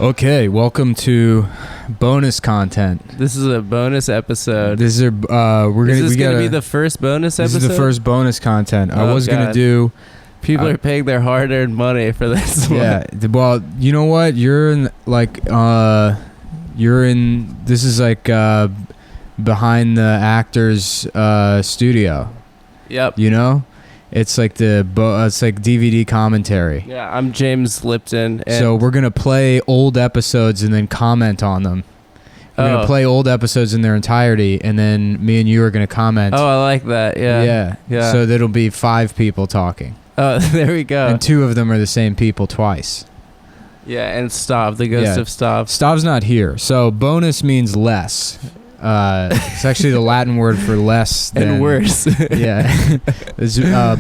Okay, welcome to bonus content. This is a bonus episode. This is Is this gonna be the first bonus episode? This is the first bonus content. I was gonna do. People are paying their hard-earned money for this one. Yeah. Well, you know what? You're in This is like behind the actor's studio. Yep. You know, it's like it's like DVD commentary. Yeah, I'm James Lipton. And So we're gonna play old episodes and then comment on them. We're gonna play old episodes in their entirety, and then me and you are gonna comment. Oh, I like that. Yeah. Yeah. So that'll be 5 people talking. Oh, there we go. And 2 of them are the same people twice. Yeah, and Stav, the ghost of Stav. Stav's not here. So bonus means less. It's actually the Latin word for less than, and worse. Yeah.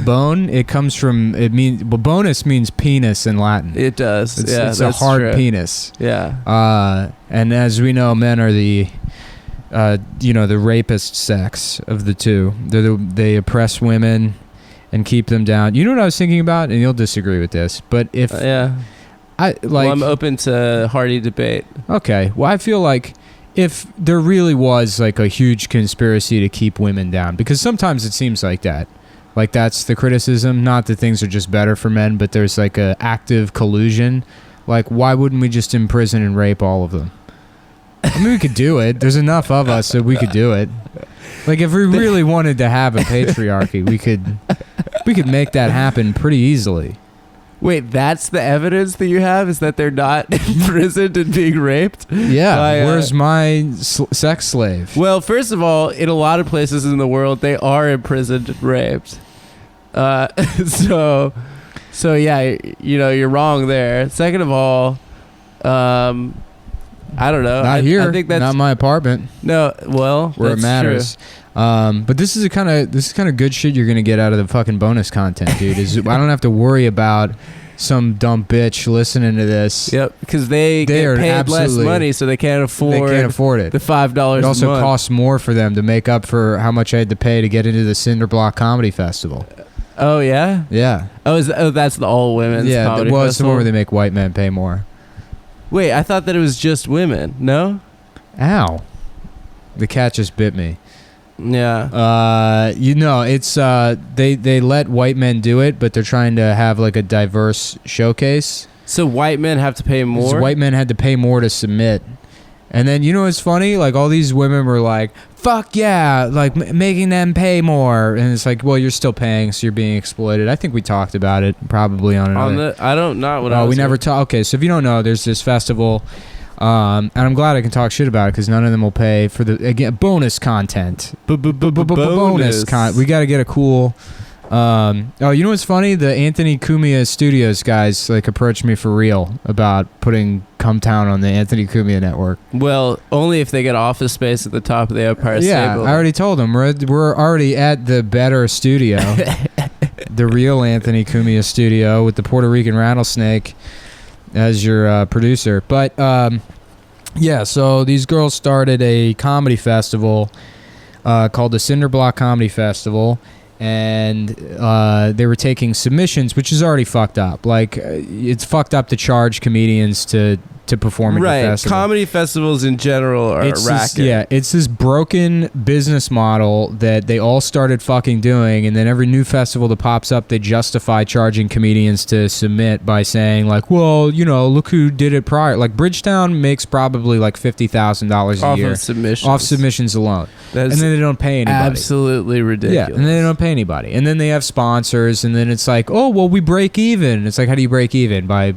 Bone, it comes from, bonus means penis in Latin. It does. It's a hard penis. Yeah. And as we know, men are the rapist sex of the two. They oppress women and keep them down. You know what I was thinking about? And you'll disagree with this, but if I'm open to hearty debate. Okay. Well, I feel like if there really was like a huge conspiracy to keep women down, because sometimes it seems like that. Like that's the criticism, not that things are just better for men, but there's like a active collusion. Like why wouldn't we just imprison and rape all of them? I mean, we could do it. There's enough of us that we could do it. Like if we really wanted to have a patriarchy, we could make that happen pretty easily. Wait, that's the evidence that you have, is that they're not imprisoned and being raped? Yeah, where's my sex slave? Well, first of all, in a lot of places in the world, they are imprisoned and raped. So yeah, you're wrong there. Second of all, I don't know. Not here. I think that's not my apartment. No, well, where it matters. True. But this is kind of good shit you're gonna get out of the fucking bonus content, dude. I don't have to worry about some dumb bitch listening to this. Yep, because they get paid less money, so they can't afford it. The $5. It also costs more for them to make up for how much I had to pay to get into the Cinderblock Comedy Festival. Oh yeah. Yeah. That's the all women's. Yeah. Comedy Well, festival? it's the one where they make white men pay more. Wait, I thought that it was just women. No. Ow. The cat just bit me. Yeah. It's they let white men do it, but they're trying to have like a diverse showcase. So white men have to pay more? White men had to pay more to submit. And then, it's funny? Like, all these women were like, fuck yeah, like, making them pay more. And it's like, well, you're still paying, so you're being exploited. I think we talked about it probably on another... I don't know what I was... we never talked... Okay, so if you don't know, there's this festival... and I'm glad I can talk shit about it because none of them will pay for the bonus content. Bonus content. We got to get a cool. You know what's funny? The Anthony Cumia Studios guys approached me for real about putting Cumtown on the Anthony Cumia network. Well, only if they get office space at the top of the Empire State Building. I already told them we're already at the better studio, the real Anthony Cumia studio with the Puerto Rican rattlesnake as your producer. But so these girls started a comedy festival called the Cinderblock Comedy Festival, and they were taking submissions, which is already fucked up. Like, it's fucked up to charge comedians to perform at the festival. Comedy festivals in general are a racket. It's this broken business model that they all started fucking doing, and then every new festival that pops up, they justify charging comedians to submit by saying, like, well, look who did it prior. Like, Bridgetown makes probably like $50,000 a year. Off submissions alone. And then they don't pay anybody. Absolutely ridiculous. Yeah, and then they don't pay anybody. And then they have sponsors, and then it's like, oh, well, we break even. It's like, how do you break even? By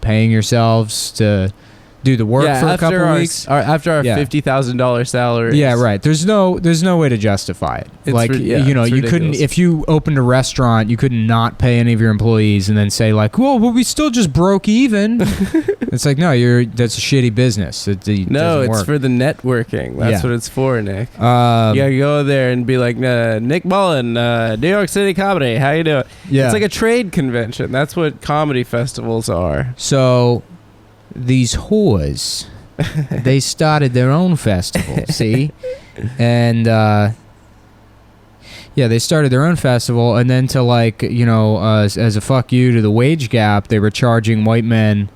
paying yourselves to do the work for a couple weeks after our $50,000 salary. Yeah, right. There's no way to justify it. You couldn't, if you opened a restaurant, you could not pay any of your employees and then say like, well, we still just broke even. It's like, no, that's a shitty business. It's for the networking. That's what it's for, Nick. You gotta go there and be like, Nick Mullen, New York City Comedy, how you doing? Yeah. It's like a trade convention. That's what comedy festivals are. So these whores, they started their own festival, see? And they started their own festival, and then to as a fuck you to the wage gap, they were charging white men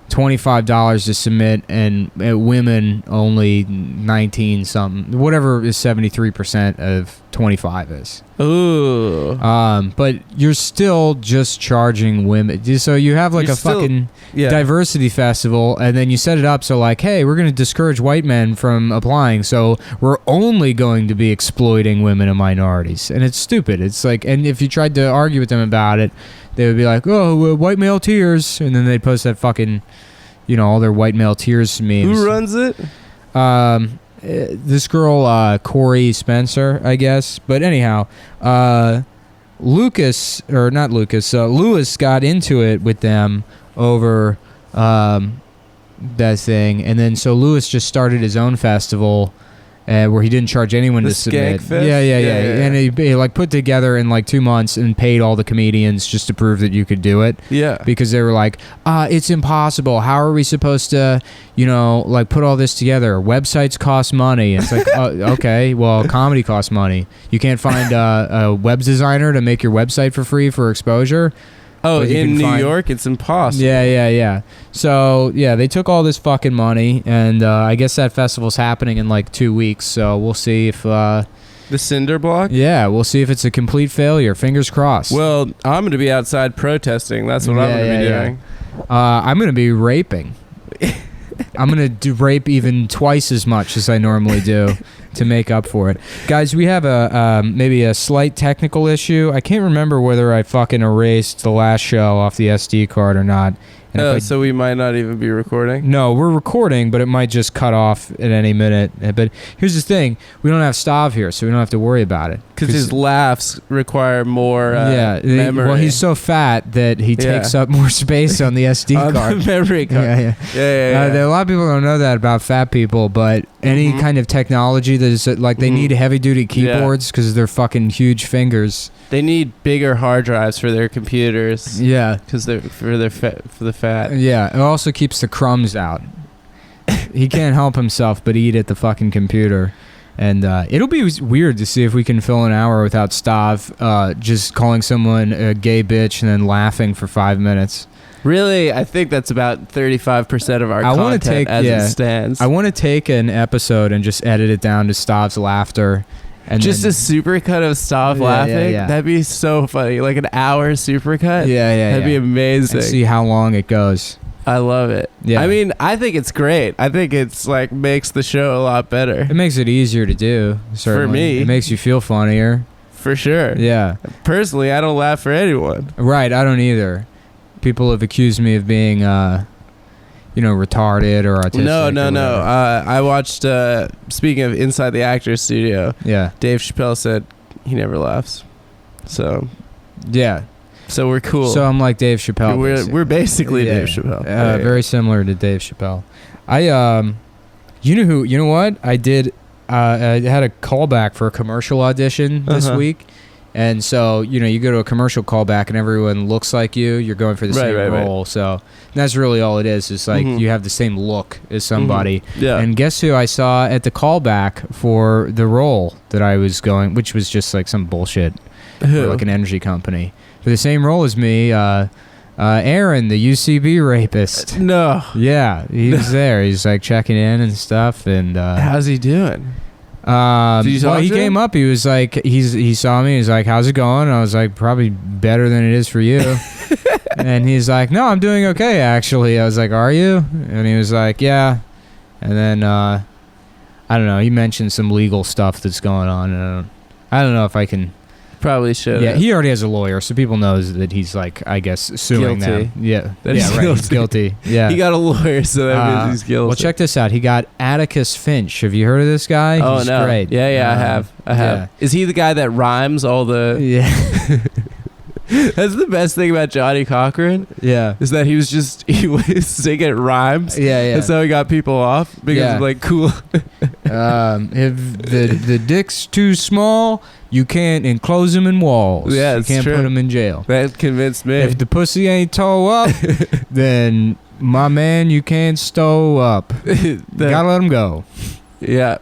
$25 to submit, and women only 19 something, whatever is 73% of 25 is. Ooh. But you're still just charging women. So you have like fucking diversity festival, and then you set it up so like, hey, we're going to discourage white men from applying, so we're only going to be exploiting women and minorities. And it's stupid. It's like, and if you tried to argue with them about it, they would be like, oh, white male tears, and then they'd post that fucking, all their white male tears memes. Who runs it? This girl, Corey Spencer, I guess. But anyhow, Lewis got into it with them over that thing, and then so Lewis just started his own festival. Where he didn't charge anyone to submit. Yeah. And he like put together in like 2 months and paid all the comedians just to prove that you could do it. Yeah. Because they were like, it's impossible. How are we supposed to, like put all this together? Websites cost money. It's like, okay, well, comedy costs money. You can't find a web designer to make your website for free for exposure. Oh, in New York, it's impossible. Yeah. So, they took all this fucking money, and I guess that festival's happening in like 2 weeks, so we'll see if... the Cinder Block? Yeah, we'll see if it's a complete failure. Fingers crossed. Well, I'm going to be outside protesting. That's what I'm going to be doing. I'm going to be raping. I'm going to do rape even twice as much as I normally do to make up for it. Guys, we have maybe a slight technical issue. I can't remember whether I fucking erased the last show off the SD card or not. So we might not even be recording? No, we're recording, but it might just cut off at any minute. But here's the thing. We don't have Stav here, so we don't have to worry about it. Because his laughs require more memory. Well, he's so fat that he takes up more space on the SD card. The memory card. Yeah. A lot of people don't know that about fat people, but any kind of technology that is like they need heavy-duty keyboards because of their fucking huge fingers. They need bigger hard drives for their computers. Yeah, because they're for the fat. Yeah, it also keeps the crumbs out. He can't help himself but eat at the fucking computer. And it'll be weird to see if we can fill an hour without Stav just calling someone a gay bitch and then laughing for 5 minutes. Really, I think that's about 35% of our content as it stands. I want to take an episode and just edit it down to Stav's laughter. And just a supercut of Stav laughing? Yeah. That'd be so funny. Like an hour supercut? Yeah. That'd be amazing. And see how long it goes. I love it. Yeah. I mean, I think it's great. I think it's like makes the show a lot better. It makes it easier to do, certainly. For me. It makes you feel funnier. For sure. Yeah. Personally, I don't laugh for anyone. Right, I don't either. People have accused me of being, retarded or autistic. No. I watched, speaking of Inside the Actors Studio, Dave Chappelle said he never laughs. So. Yeah. So we're cool. So I'm like Dave Chappelle. We're basically Dave Chappelle. Very similar to Dave Chappelle. You know what? I did, I had a callback for a commercial audition this week. And so, you go to a commercial callback and everyone looks like you. You're going for the same role. Right. So that's really all it is. It's like you have the same look as somebody. Yeah. And guess who I saw at the callback for the role that I was going, which was just like some bullshit. For like an energy company. For the same role as me, Aaron, the UCB rapist. No. Yeah, he was there. He's like checking in and stuff. And how's he doing? He came up. He was like, he saw me. He's like, "How's it going?" And I was like, "Probably better than it is for you." And he's like, "No, I'm doing okay, actually." I was like, "Are you?" And he was like, "Yeah." And then I don't know. He mentioned some legal stuff that's going on. And I don't know if I can. Probably should. Yeah, he already has a lawyer, so people know that he's like, I guess, suing them. Yeah, he's guilty. Yeah, he got a lawyer, so that means he's guilty. Well, check this out. He got Atticus Finch. Have you heard of this guy? Oh, he's no. Great. Yeah, I have. Yeah. Is he the guy that rhymes all the? Yeah. That's the best thing about Johnny Cochran. Yeah, is that he was singing rhymes. Yeah. That's how he got people off because of like cool. If the dick's too small, you can't enclose him in walls. Yeah, you can't put him in jail. That convinced me. If the pussy ain't toe up, then my man, you can't stow up. Gotta let him go. Yeah.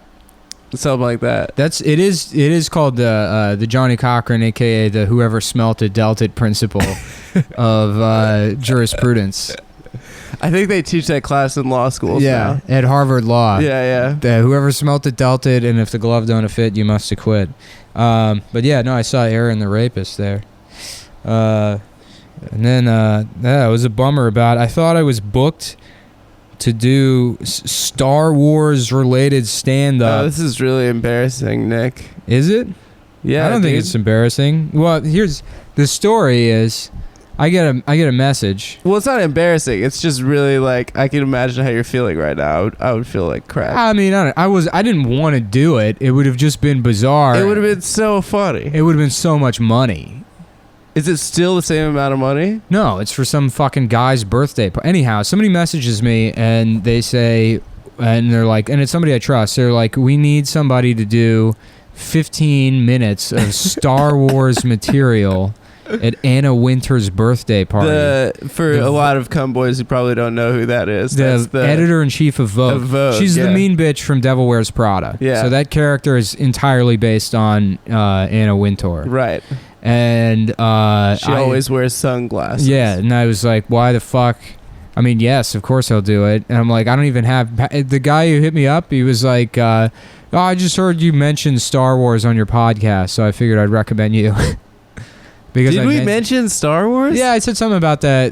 Something like that. It is called the Johnny Cochran, aka the whoever smelt it dealt it principle of jurisprudence. I think they teach that class in law schools now. At Harvard Law. Yeah. Whoever smelt it dealt it, and if the glove don't fit, you must acquit. But yeah, no, I saw Aaron the Rapist there. And then, it was a bummer about, I thought I was booked to do Star Wars related stand-up. Oh, this is really embarrassing, Nick. Is it? Yeah, I don't think it's embarrassing. Well, here's the story is I get a message. Well, it's not embarrassing. It's just really like I can imagine how you're feeling right now. I would feel like crap. I mean, I didn't want to do it. It would have just been bizarre. It would have been so funny. It would have been so much money. Is it still the same amount of money? No, it's for some fucking guy's birthday. Anyhow, somebody messages me and they say, and they're like, and it's somebody I trust. They're like, we need somebody to do 15 minutes of Star Wars material at Anna Wintour's birthday party. For a lot of Cowboys who probably don't know who that is. That's the editor-in-chief of Vogue. She's the mean bitch from Devil Wears Prada. Yeah. So that character is entirely based on Anna Wintour. Right. And she always wears sunglasses. Yeah, and I was like, why the fuck? I mean, yes, of course I'll do it. And I'm like, I don't even have... The guy who hit me up, he was like... I just heard you mention Star Wars on your podcast, so I figured I'd recommend you. Did we mention Star Wars? Yeah, I said something about the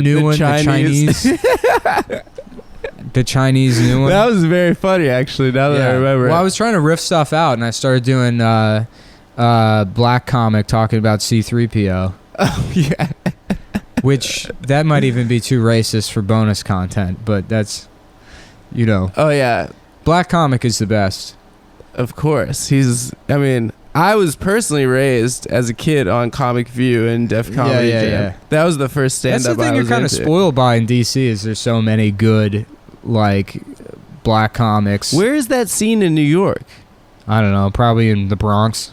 new one, Chinese. The Chinese new one. That was very funny, actually. Now that I remember. Well, I was trying to riff stuff out, and I started doing Black Comic talking about C-3PO. Oh yeah. Which that might even be too racist for bonus content, but that's, Oh yeah. Black Comic is the best. Of course. I was personally raised as a kid on Comic View and Def Comedy Jam. Yeah. That was the first stand-up I was into. That's the thing you're kind of spoiled by in DC is there's so many good, like, black comics. Where is that scene in New York? I don't know. Probably in the Bronx.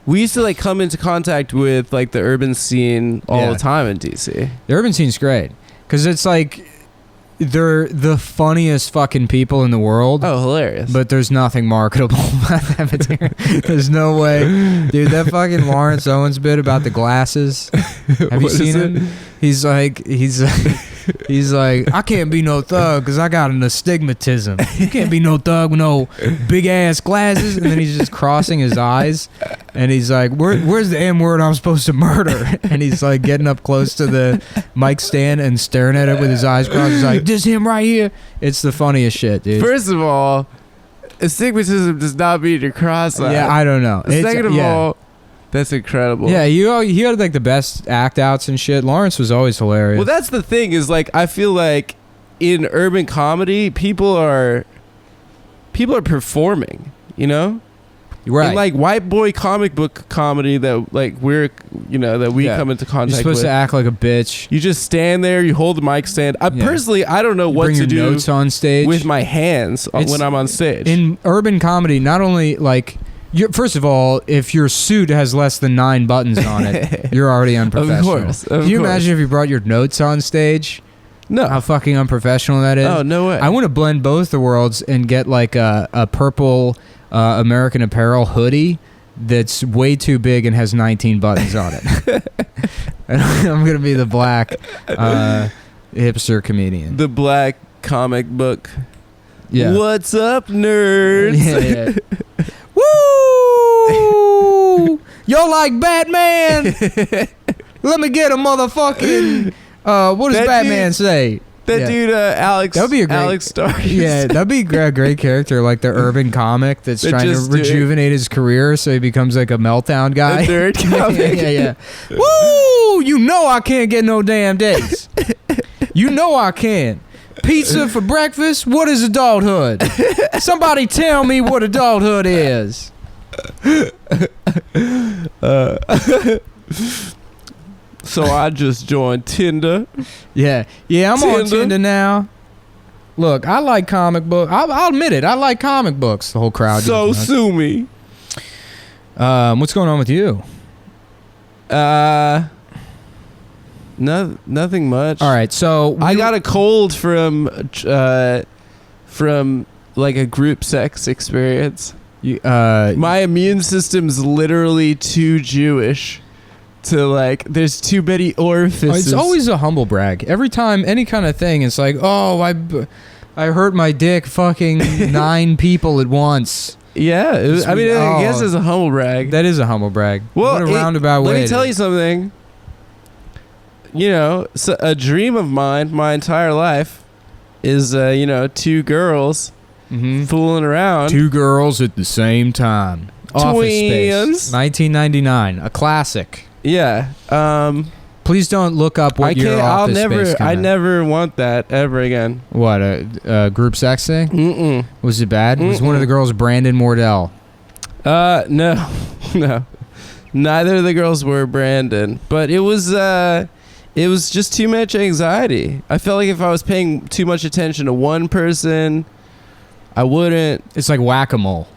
We used to, like, come into contact with, like, the urban scene all the time in DC. The urban scene's great. Because it's, like... They're the funniest fucking people in the world. Oh, hilarious. But there's nothing marketable about that material. There's no way. Dude, that fucking Lawrence Owens bit about the glasses. Have you seen it? He's like, I can't be no thug because I got an astigmatism. You can't be no thug with no big ass glasses. And then he's just crossing his eyes. And he's like, where's the M word I'm supposed to murder? And he's like getting up close to the mic stand and staring at it with his eyes crossed. He's like, this him right here. It's the funniest shit, dude. First of all, astigmatism does not mean you're cross-eyed. Yeah, I don't know. Second of all, that's incredible. Yeah, he had like the best act outs and shit. Lawrence was always hilarious. Well, that's the thing is like I feel like in urban comedy, people are performing, Right. And like white boy comic book comedy that like we come into contact with. You're supposed to act like a bitch. You just stand there, you hold the mic stand. Personally, I don't know what to do notes on stage with my hands when I'm on stage. In urban comedy, not only like first of all, if your suit has less than 9 buttons on it, you're already unprofessional. Of course. Can you imagine if you brought your notes on stage? No. How fucking unprofessional that is. Oh, no way. I want to blend both the worlds and get like a purple American Apparel hoodie that's way too big and has 19 buttons on it. And I'm going to be the black hipster comedian. The black comic book. Yeah. What's up, nerds? Yeah. Woo! Y'all like Batman? Let me get a motherfucking... what does Batman say? That dude, Alex. That would be a great, Alex Starr. Yeah, that'd be a great character, like the urban comic that's trying to rejuvenate his career, so he becomes like a meltdown guy. A nerd comic. Yeah. Woo! You know I can't get no damn dates. You know I can. Pizza for breakfast? What is adulthood? Somebody tell me what adulthood is. So I just joined Tinder. Yeah, I'm on Tinder now. Look, I like comic books. I'll admit it. I like comic books. The whole crowd. So sue me. What's going on with you? Nothing much. All right, so I got a cold from like a group sex experience. My immune system's literally too Jewish to like, there's too many orifices. It's always a humble brag. Every time, any kind of thing, it's like, oh, I hurt my dick fucking 9 people at once. Yeah, I guess it's a humble brag. That is a humble brag. Well, what a roundabout way. Let me tell you something. You know, so a dream of mine my entire life is, 2 girls fooling around. 2 girls at the same time. Office Space. 1999. A classic. Yeah. Please don't look up what your Office Space I never want that ever again. What, a group sex thing? Mm-mm. Was it bad? Was one of the girls Brandon Mordell? No. No. Neither of the girls were Brandon. But it was just too much anxiety. I felt like if I was paying too much attention to one person, I wouldn't. It's like whack-a-mole.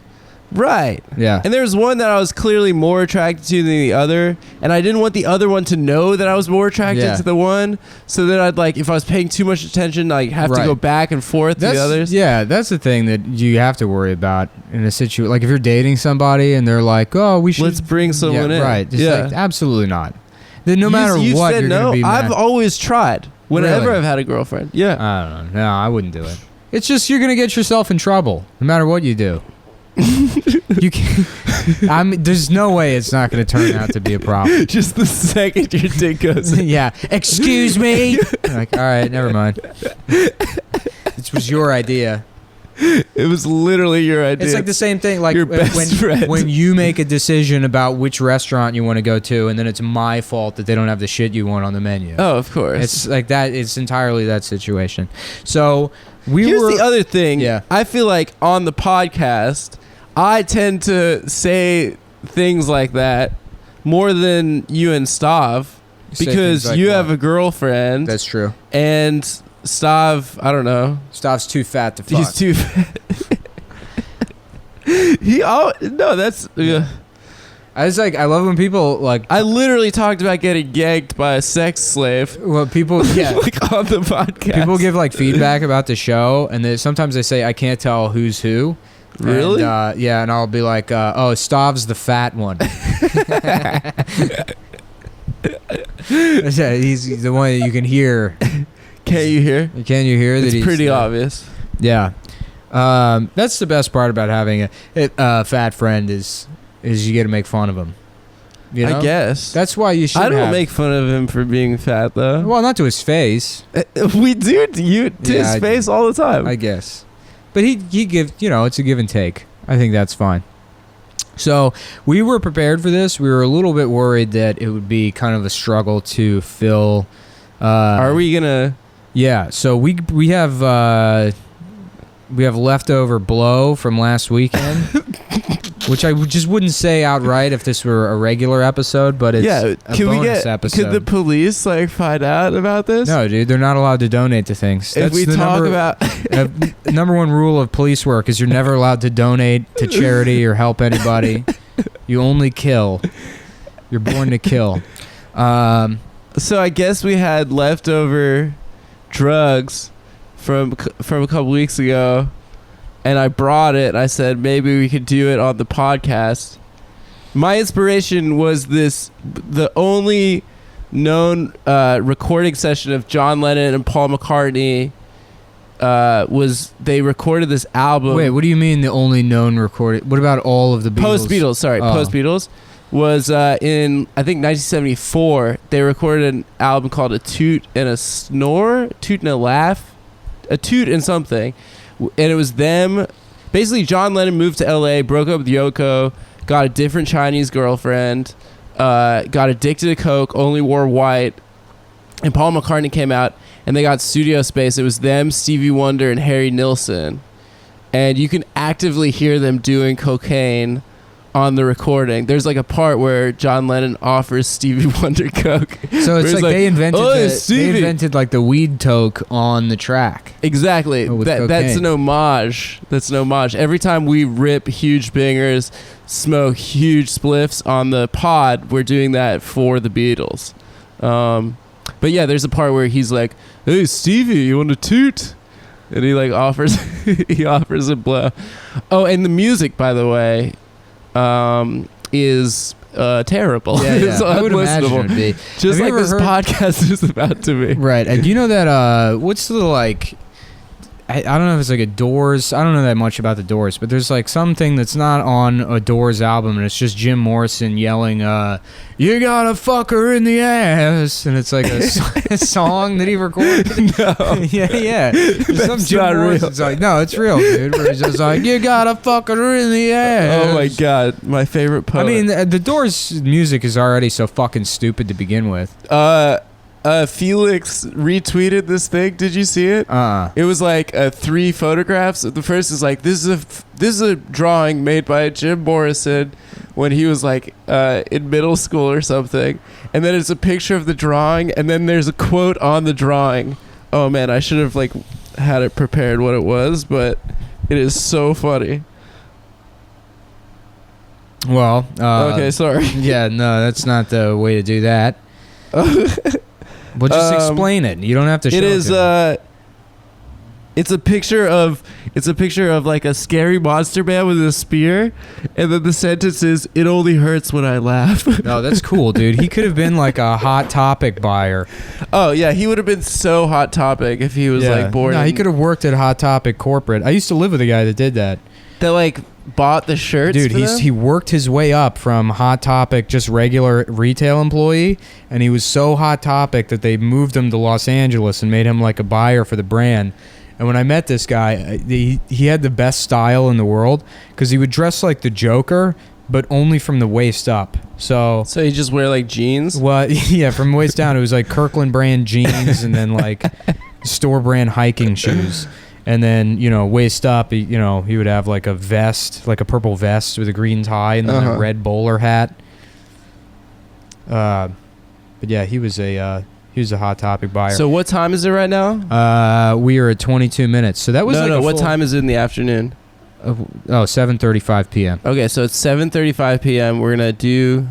Right. Yeah. And there was one that I was clearly more attracted to than the other, and I didn't want the other one to know that I was more attracted to the one, so that I'd like, if I was paying too much attention, I'd have to go back and forth to the others. Yeah, that's the thing that you have to worry about in a situation. Like if you're dating somebody and they're like, oh, let's bring someone in. Right. Like, absolutely not. Then no matter what, you're going to be mad. I've always tried whenever I've had a girlfriend. Yeah. I don't know. No, I wouldn't do it. It's just you're going to get yourself in trouble no matter what you do. You can't. There's no way it's not going to turn out to be a problem. Just the second your dick goes in. Yeah. Excuse me. Like, all right, never mind. This was your idea. It was literally your idea. It's like the same thing. Like your best friend. When you make a decision about which restaurant you want to go to, and then it's my fault that they don't have the shit you want on the menu. Oh, of course. It's like that. It's entirely that situation. So here's the other thing. Yeah. I feel like on the podcast, I tend to say things like that more than you and Stav, because like you have a girlfriend. That's true. And Stav, I don't know. Stav's too fat to fuck. He's too fat. I love when people like. I literally talked about getting gagged by a sex slave. Well, people, like on the podcast. People give like feedback about the show, and sometimes they say I can't tell who's who. Really? And, and I'll be like, oh, Stav's the fat one. He's the one that you can hear. Can you hear? Can you hear that? It's pretty obvious. Yeah. That's the best part about having a fat friend is you get to make fun of him. You know? I guess. That's why you should. I don't make fun of him for being fat, though. Well, not to his face. We do to his face all the time. I guess. But he gives, it's a give and take. I think that's fine. So we were prepared for this. We were a little bit worried that it would be kind of a struggle to fill. Are we gonna? Yeah. So we have leftover blow from last weekend, which I just wouldn't say outright if this were a regular episode, but it's a bonus episode. Could the police find out about this? No, dude, they're not allowed to donate to things. If we talk about number one rule of police work is you're never allowed to donate to charity or help anybody. You only kill. You're born to kill. So I guess we had leftover drugs from a couple weeks ago, and I brought it. I said maybe we could do it on the podcast. My inspiration was the only known recording session of John Lennon and Paul McCartney. They recorded this album. Wait, what do you mean the only known recording? What about all of the Beatles? Post-Beatles, sorry. Post-Beatles was in, I think, 1974. They recorded an album called A Toot and a Snore, Toot and a Laugh, A Toot and something. And it was them. Basically, John Lennon moved to L.A., broke up with Yoko, got a different Chinese girlfriend, got addicted to coke, only wore white. And Paul McCartney came out, and they got studio space. It was them, Stevie Wonder, and Harry Nilsson. And you can actively hear them doing cocaine on the recording. There's a part where John Lennon offers Stevie Wonder coke. So it's like they invented the weed toke on the track. Exactly. That's an homage. Every time we rip huge bangers, smoke huge spliffs on the pod, we're doing that for the Beatles. But yeah, there's a part where he's like, "Hey Stevie, you want a toot?" And he offers a blow. Oh, and the music, by the way, is terrible. Yeah, It's I would imagine unlistenable. it would be. Just Have you like ever this heard- podcast is about to be. Right. And do you know that, what's the, like, I don't know if it's like a Doors. I don't know that much about the Doors, but there's like something that's not on a Doors album, and it's just Jim Morrison yelling, "You gotta fuck her in the ass," and it's like a song that he recorded. No. yeah. There's some Jim not real. Morrison's like, no, it's real, dude. Where he's just like, "You gotta fuck her in the ass." Oh my god, my favorite poet. I mean, the Doors music is already so fucking stupid to begin with. Felix retweeted this thing. Did you see it? It was like 3 photographs. The first is like, this is a drawing made by Jim Morrison when he was like in middle school or something, and then it's a picture of the drawing, and then there's a quote on the drawing. Oh man, I should have like had it prepared what it was, but it is so funny. Well, Okay, sorry. Yeah, no, that's not the way to do that. Well, just explain it. You don't have to show It is it's a picture of like a scary monster man with a spear, and then the sentence is, "It only hurts when I laugh." No, that's cool, dude. He could have been like a Hot Topic buyer. Oh yeah, he would have been so Hot Topic if he was like born. No, he could have worked at Hot Topic corporate. I used to live with a guy that did that. That like bought the shirts. Dude, for them? he worked his way up from Hot Topic, just regular retail employee, and he was so Hot Topic that they moved him to Los Angeles and made him like a buyer for the brand. And when I met this guy, he had the best style in the world because he would dress like the Joker, but only from the waist up. So you just wear like jeans. well, yeah, from the waist down, it was like Kirkland brand jeans and then like store brand hiking shoes. And then, waist up, he would have like a vest, like a purple vest with a green tie and then a red bowler hat. But yeah, he was a Hot Topic buyer. So what time is it right now? We are at 22 minutes. So that was What time is it in the afternoon? 7:35 p.m. Okay, so it's 7:35 p.m. We're gonna do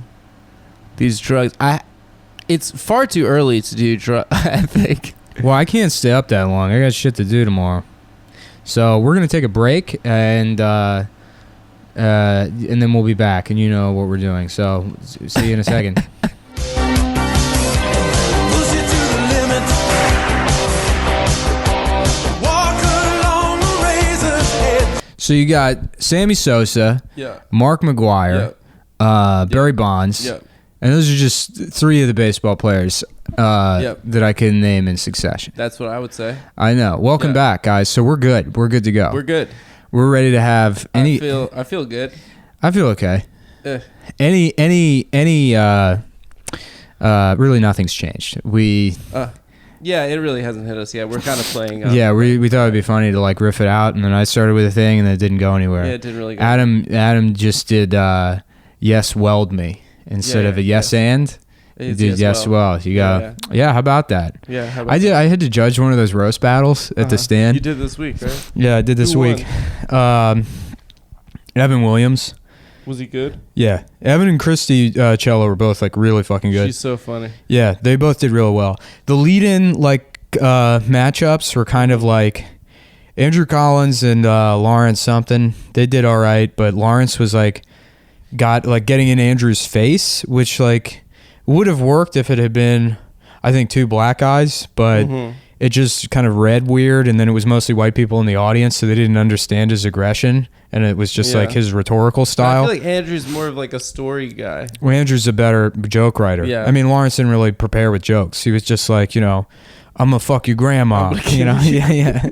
these drugs. It's far too early to do drugs. I think. Well, I can't stay up that long. I got shit to do tomorrow. So we're gonna take a break and then we'll be back, and you know what we're doing. So see you in a second. Push it to the limit. Walk along the razor's edge. So you got Sammy Sosa, Yeah. Mark McGwire, Barry Bonds, Yeah. and those are just 3 of the baseball players that I can name in succession. That's what I would say. I know. Welcome back, guys. So we're good. We're good to go. We're good. We're ready to have any. I feel good. I feel okay. Eh. Really nothing's changed. Yeah, it really hasn't hit us yet. We're kind of playing. We thought it'd be funny to like riff it out, and then I started with a thing, and then it didn't go anywhere. Yeah, it didn't really go. Adam just did yes weld me instead of a yes and. You did yes well. You got yeah. How about that? Yeah, how about I had to judge one of those roast battles at the stand. You did this week, right? Yeah, I did this Who week. Evan Williams. Was he good? Yeah, Evan and Christy Cello were both like really fucking good. She's so funny. Yeah, they both did real well. The lead-in matchups were kind of like Andrew Collins and Lawrence something. They did all right, but Lawrence was getting in Andrew's face, which like would have worked if it had been, I think, 2 black guys, but it just kind of read weird, and then it was mostly white people in the audience, so they didn't understand his aggression, and it was just like his rhetorical style. I feel like Andrew's more of like a story guy. Well, Andrew's a better joke writer. Yeah. I mean, Lawrence didn't really prepare with jokes. He was just like, I'm gonna fuck your grandma. Yeah.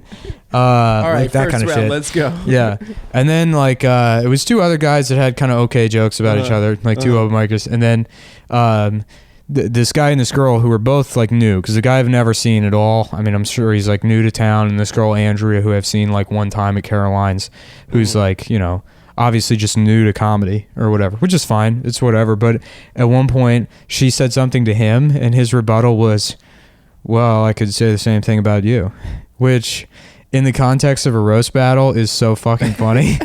All right, like that first kind of round, shit. let's go. Yeah. And then it was 2 other guys that had kind of okay jokes about each other, like 2 open micers. And then this guy and this girl who were both like new, because the guy I've never seen at all. I mean, I'm sure he's like new to town, and this girl Andrea, who I've seen like one time at Caroline's, who's like, obviously just new to comedy or whatever, which is fine. It's whatever. But at one point, she said something to him, and his rebuttal was, well, I could say the same thing about you, which in the context of a roast battle is so fucking funny.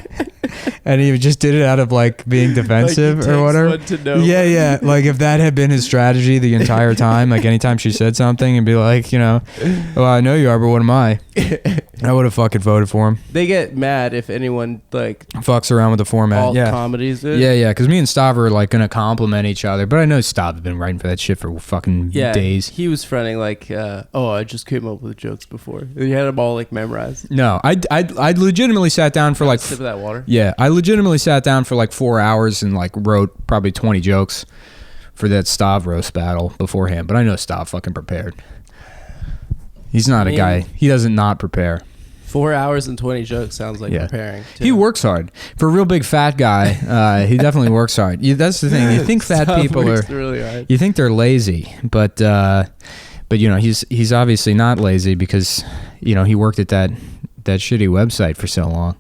and he just did it out of like being defensive Like, he or takes whatever. one to know Yeah, one. like if that had been his strategy the entire time, like anytime she said something and be like, well, I know you are, but what am I? I would have fucking voted for him. They get mad if anyone like Fucks around with the format. all Yeah. comedies it. Yeah, because me and Stav are like gonna compliment each other, but I know Stav's been writing for that shit for fucking days. He was fronting like, I just came up with jokes before. He had them all like memorized. No, I legitimately sat down for like Sip of that water. yeah, I legitimately sat down for like 4 hours and like wrote probably 20 jokes for that Stav roast battle beforehand. But I know Stav fucking prepared. He's not a guy. He doesn't not prepare. 4 hours and 20 jokes sounds like Yeah. preparing. Too. He works hard. For a real big fat guy, he definitely works hard. That's the thing. You think fat Stuff people are works really hard. you think they're lazy, but he's obviously not lazy because he worked at that shitty website for so long.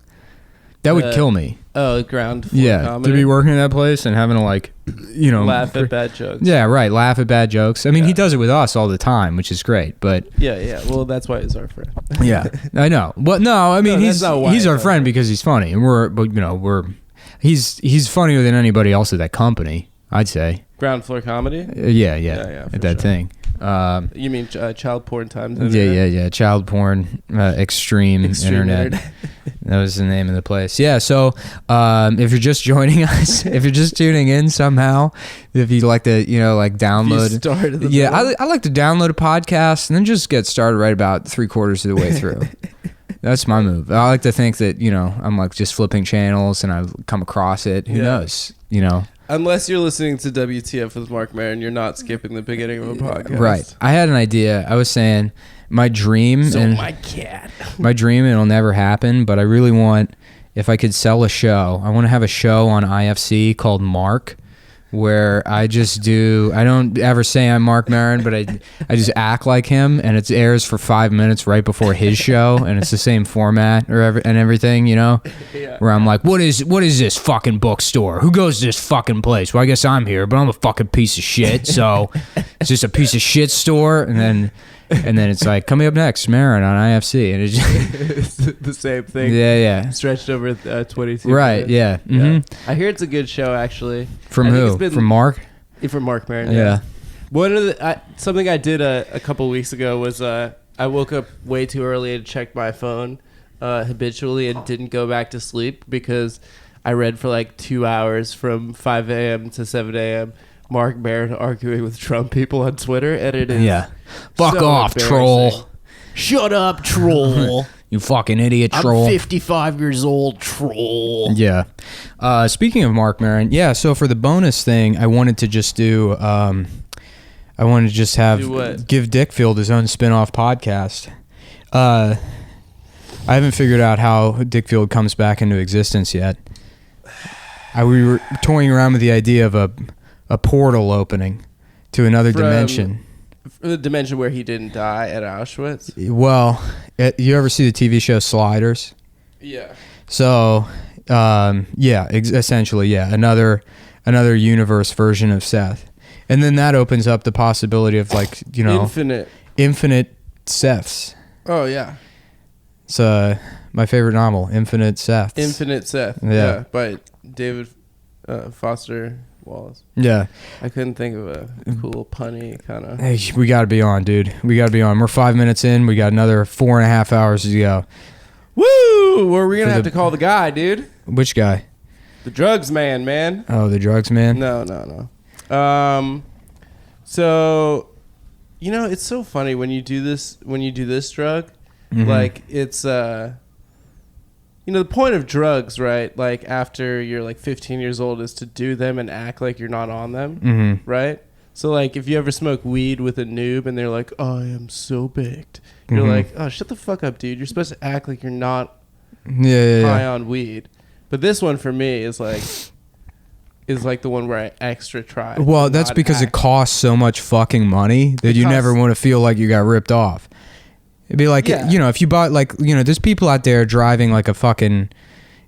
That would kill me. Oh, ground floor Yeah, comedy. to be working at that place and having to Laugh at bad jokes. Yeah, right. Laugh at bad jokes. I mean, he Yeah. does it with us all the time, which is great. But Yeah. Well, that's why he's our friend. yeah, I know. Well, no, I mean No, that's not why he's our it's friend because he's funny, and he's funnier than anybody else at that company. I'd say. Ground floor comedy. Yeah, for at that sure. thing. You mean child porn times? Yeah. Child porn, extreme internet. That was the name of the place. Yeah. So, if you're just joining us, if you're just tuning in somehow, if you like to, download. Yeah, I like to download a podcast and then just get started right about 3/4 of the way through. That's my move. I like to think that I'm like just flipping channels and I've come across it. Who knows? Unless you're listening to WTF with Mark Maron, you're not skipping the beginning of a podcast. Right. I had an idea. I was saying my dream my cat. my dream, it'll never happen, but I really want, if I could sell a show, I want to have a show on IFC called Mark, where I don't ever say I'm Mark Maron, but I just act like him, and it airs for 5 minutes right before his show, and it's the same format and everything, Yeah. where I'm like, what is this fucking bookstore? Who goes to this fucking place? Well, I guess I'm here, but I'm a fucking piece of shit, so it's just a piece of shit store, and then it's like, coming up next, Maron on IFC, and it's just It's the same thing. yeah. Stretched over 22 Right, minutes. yeah. Mm-hmm. I hear it's a good show, actually. From I think who? it's been- From Mark? From Mark Maron. Yeah. One of something I did a couple weeks ago was I woke up way too early and checked my phone habitually and didn't go back to sleep because I read for like 2 hours from 5 a.m. to 7 a.m. Mark Maron arguing with Trump people on Twitter, and it is Yeah. Fuck so off, embarrassing. troll. Shut up, troll. You fucking idiot, I'm troll. 55 years old, troll. Yeah. Speaking of Mark Maron, yeah, so for the bonus thing, I wanted to just do, I wanted to just Do what? give Dickfield his own spin-off podcast. I haven't figured out how Dickfield comes back into existence yet. We were toying around with the idea of a portal opening to another dimension. The dimension where he didn't die at Auschwitz. Well, you ever see the TV show Sliders? Yeah. So, essentially, yeah, another universe version of Seth, and then that opens up the possibility of like infinite Seths. Oh yeah. It's my favorite novel, Infinite Seths. Infinite Seth. Yeah. By David Foster Wallace. Yeah. I couldn't think of a cool punny kind of. Hey, we got to be on, dude. We got to be on. We're 5 minutes in. We got another 4.5 hours to go. Woo! Where we're gonna For have the- to call the guy, dude. Which guy? The drugs man. Oh, the drugs man. No. So, it's so funny when you do this. When you do this drug, Mhm. like it's the point of drugs, right? Like after you're like 15 years old, is to do them and act like you're not on them, Mm-hmm. right? So like if you ever smoke weed with a noob and they're like, "Oh, I am so baked," you're Mhm. like, "Oh, shut the fuck up, dude. You're supposed to act like you're not Yeah. high on weed." But this one for me is like the one where I extra try. Well, to that's not because it act. costs so much fucking money that It you costs- never want to feel like you got ripped off. It'd be like, Yeah. if you bought there's people out there driving like a fucking,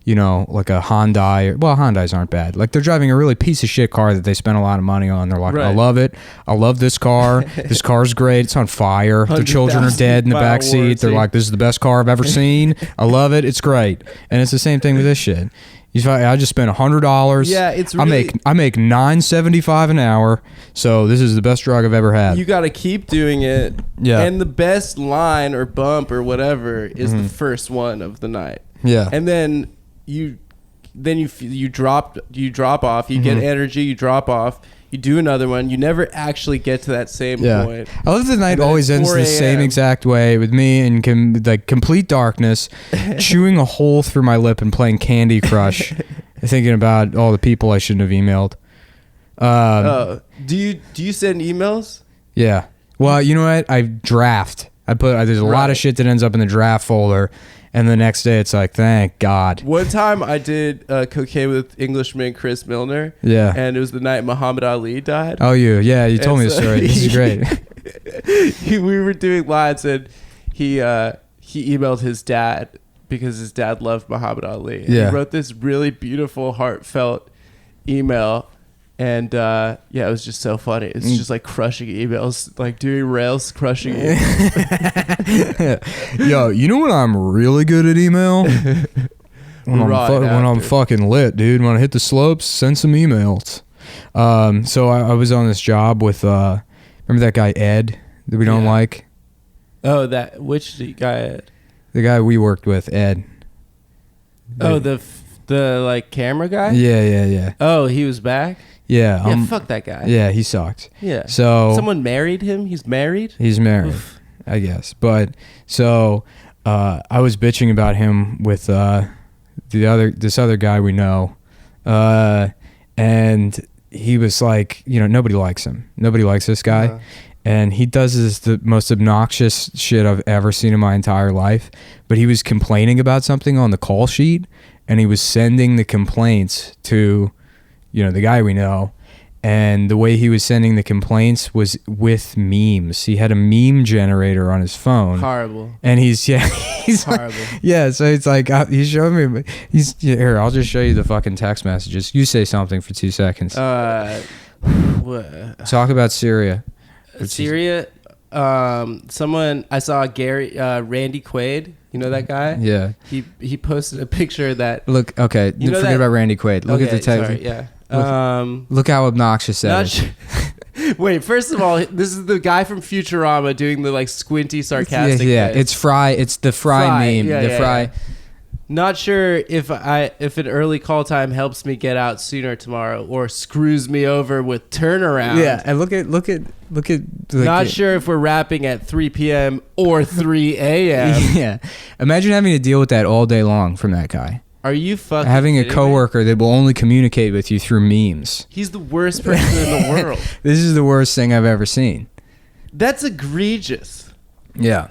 like a Hyundai. Well, Hyundais aren't bad. Like they're driving a really piece of shit car that they spent a lot of money on. They're like, I Right. love it. I love this car. This car's great. It's on fire. Their children are dead in the 100,000 back seat. They're warranty. like, this is the best car I've ever seen. I love it. It's great. And it's the same thing with this shit. I just spent $100. Yeah, it's I make $9.75 an hour. So this is the best drug I've ever had. You got to keep doing it. Yeah. And the best line or bump or whatever is the first one of the night. Yeah. And then you drop off. You get energy. You drop off. You do another one. You never actually get to that same point. I love the night And then always at ends 4 the same a.m. exact way with me in complete darkness, chewing a hole through my lip and playing Candy Crush, thinking about all the people I shouldn't have emailed. Do you send emails? Yeah. Well, you know what? I draft. There's a lot of shit that ends up in the draft folder, and the next day it's like, thank God. One time I did cocaine with Englishman Chris Milner. Yeah. And it was the night Muhammad Ali died. Oh, you told me the so- story. This is great. We were doing lines and he emailed his dad because his dad loved Muhammad Ali. And Yeah. He wrote this really beautiful, heartfelt email. And it was just so funny. It's just like crushing emails, like doing rails, crushing emails. Yo, you know what I'm really good at email? When I'm fucking lit, dude. When I hit the slopes, send some emails. So I was on this job with remember that guy Ed that we don't like? Oh, which guy? The guy we worked with, Ed. Oh, the like camera guy? Yeah. Oh, he was back? Yeah. Yeah, fuck that guy. Yeah, he sucked. Yeah. So someone married him? He's married? He's married, I guess. But so I was bitching about him with this other guy we know, and he was like, nobody likes him. Nobody likes this guy. Uh-huh. And he does the most obnoxious shit I've ever seen in my entire life. But he was complaining about something on the call sheet, and he was sending the complaints to, the guy we know. And the way he was sending the complaints was with memes. He had a meme generator on his phone. Horrible. And he's Horrible. Yeah, so it's like he's showing me. Here. I'll just show you the fucking text messages. You say something for 2 seconds. What? Talk about Syria. Syria. Someone I saw Randy Quaid. You know that guy? Yeah. He posted a picture that. Look. Okay. You know forget that- about Randy Quaid. Look at the text. Sorry, yeah. Look how obnoxious that is. Wait, first of all, this is the guy from Futurama doing the like squinty sarcastic. Yeah. face. It's Fry. It's the Fry meme. Yeah, the yeah, Fry. yeah. Not sure if an early call time helps me get out sooner tomorrow or screws me over with turnaround. Yeah, and look at. Not sure if we're wrapping at 3 p.m. or 3 a.m. Yeah, imagine having to deal with that all day long from that guy. Are you fucking Having a kidding me? coworker that will only communicate with you through memes. He's the worst person in the world. This is the worst thing I've ever seen. That's egregious. Yeah.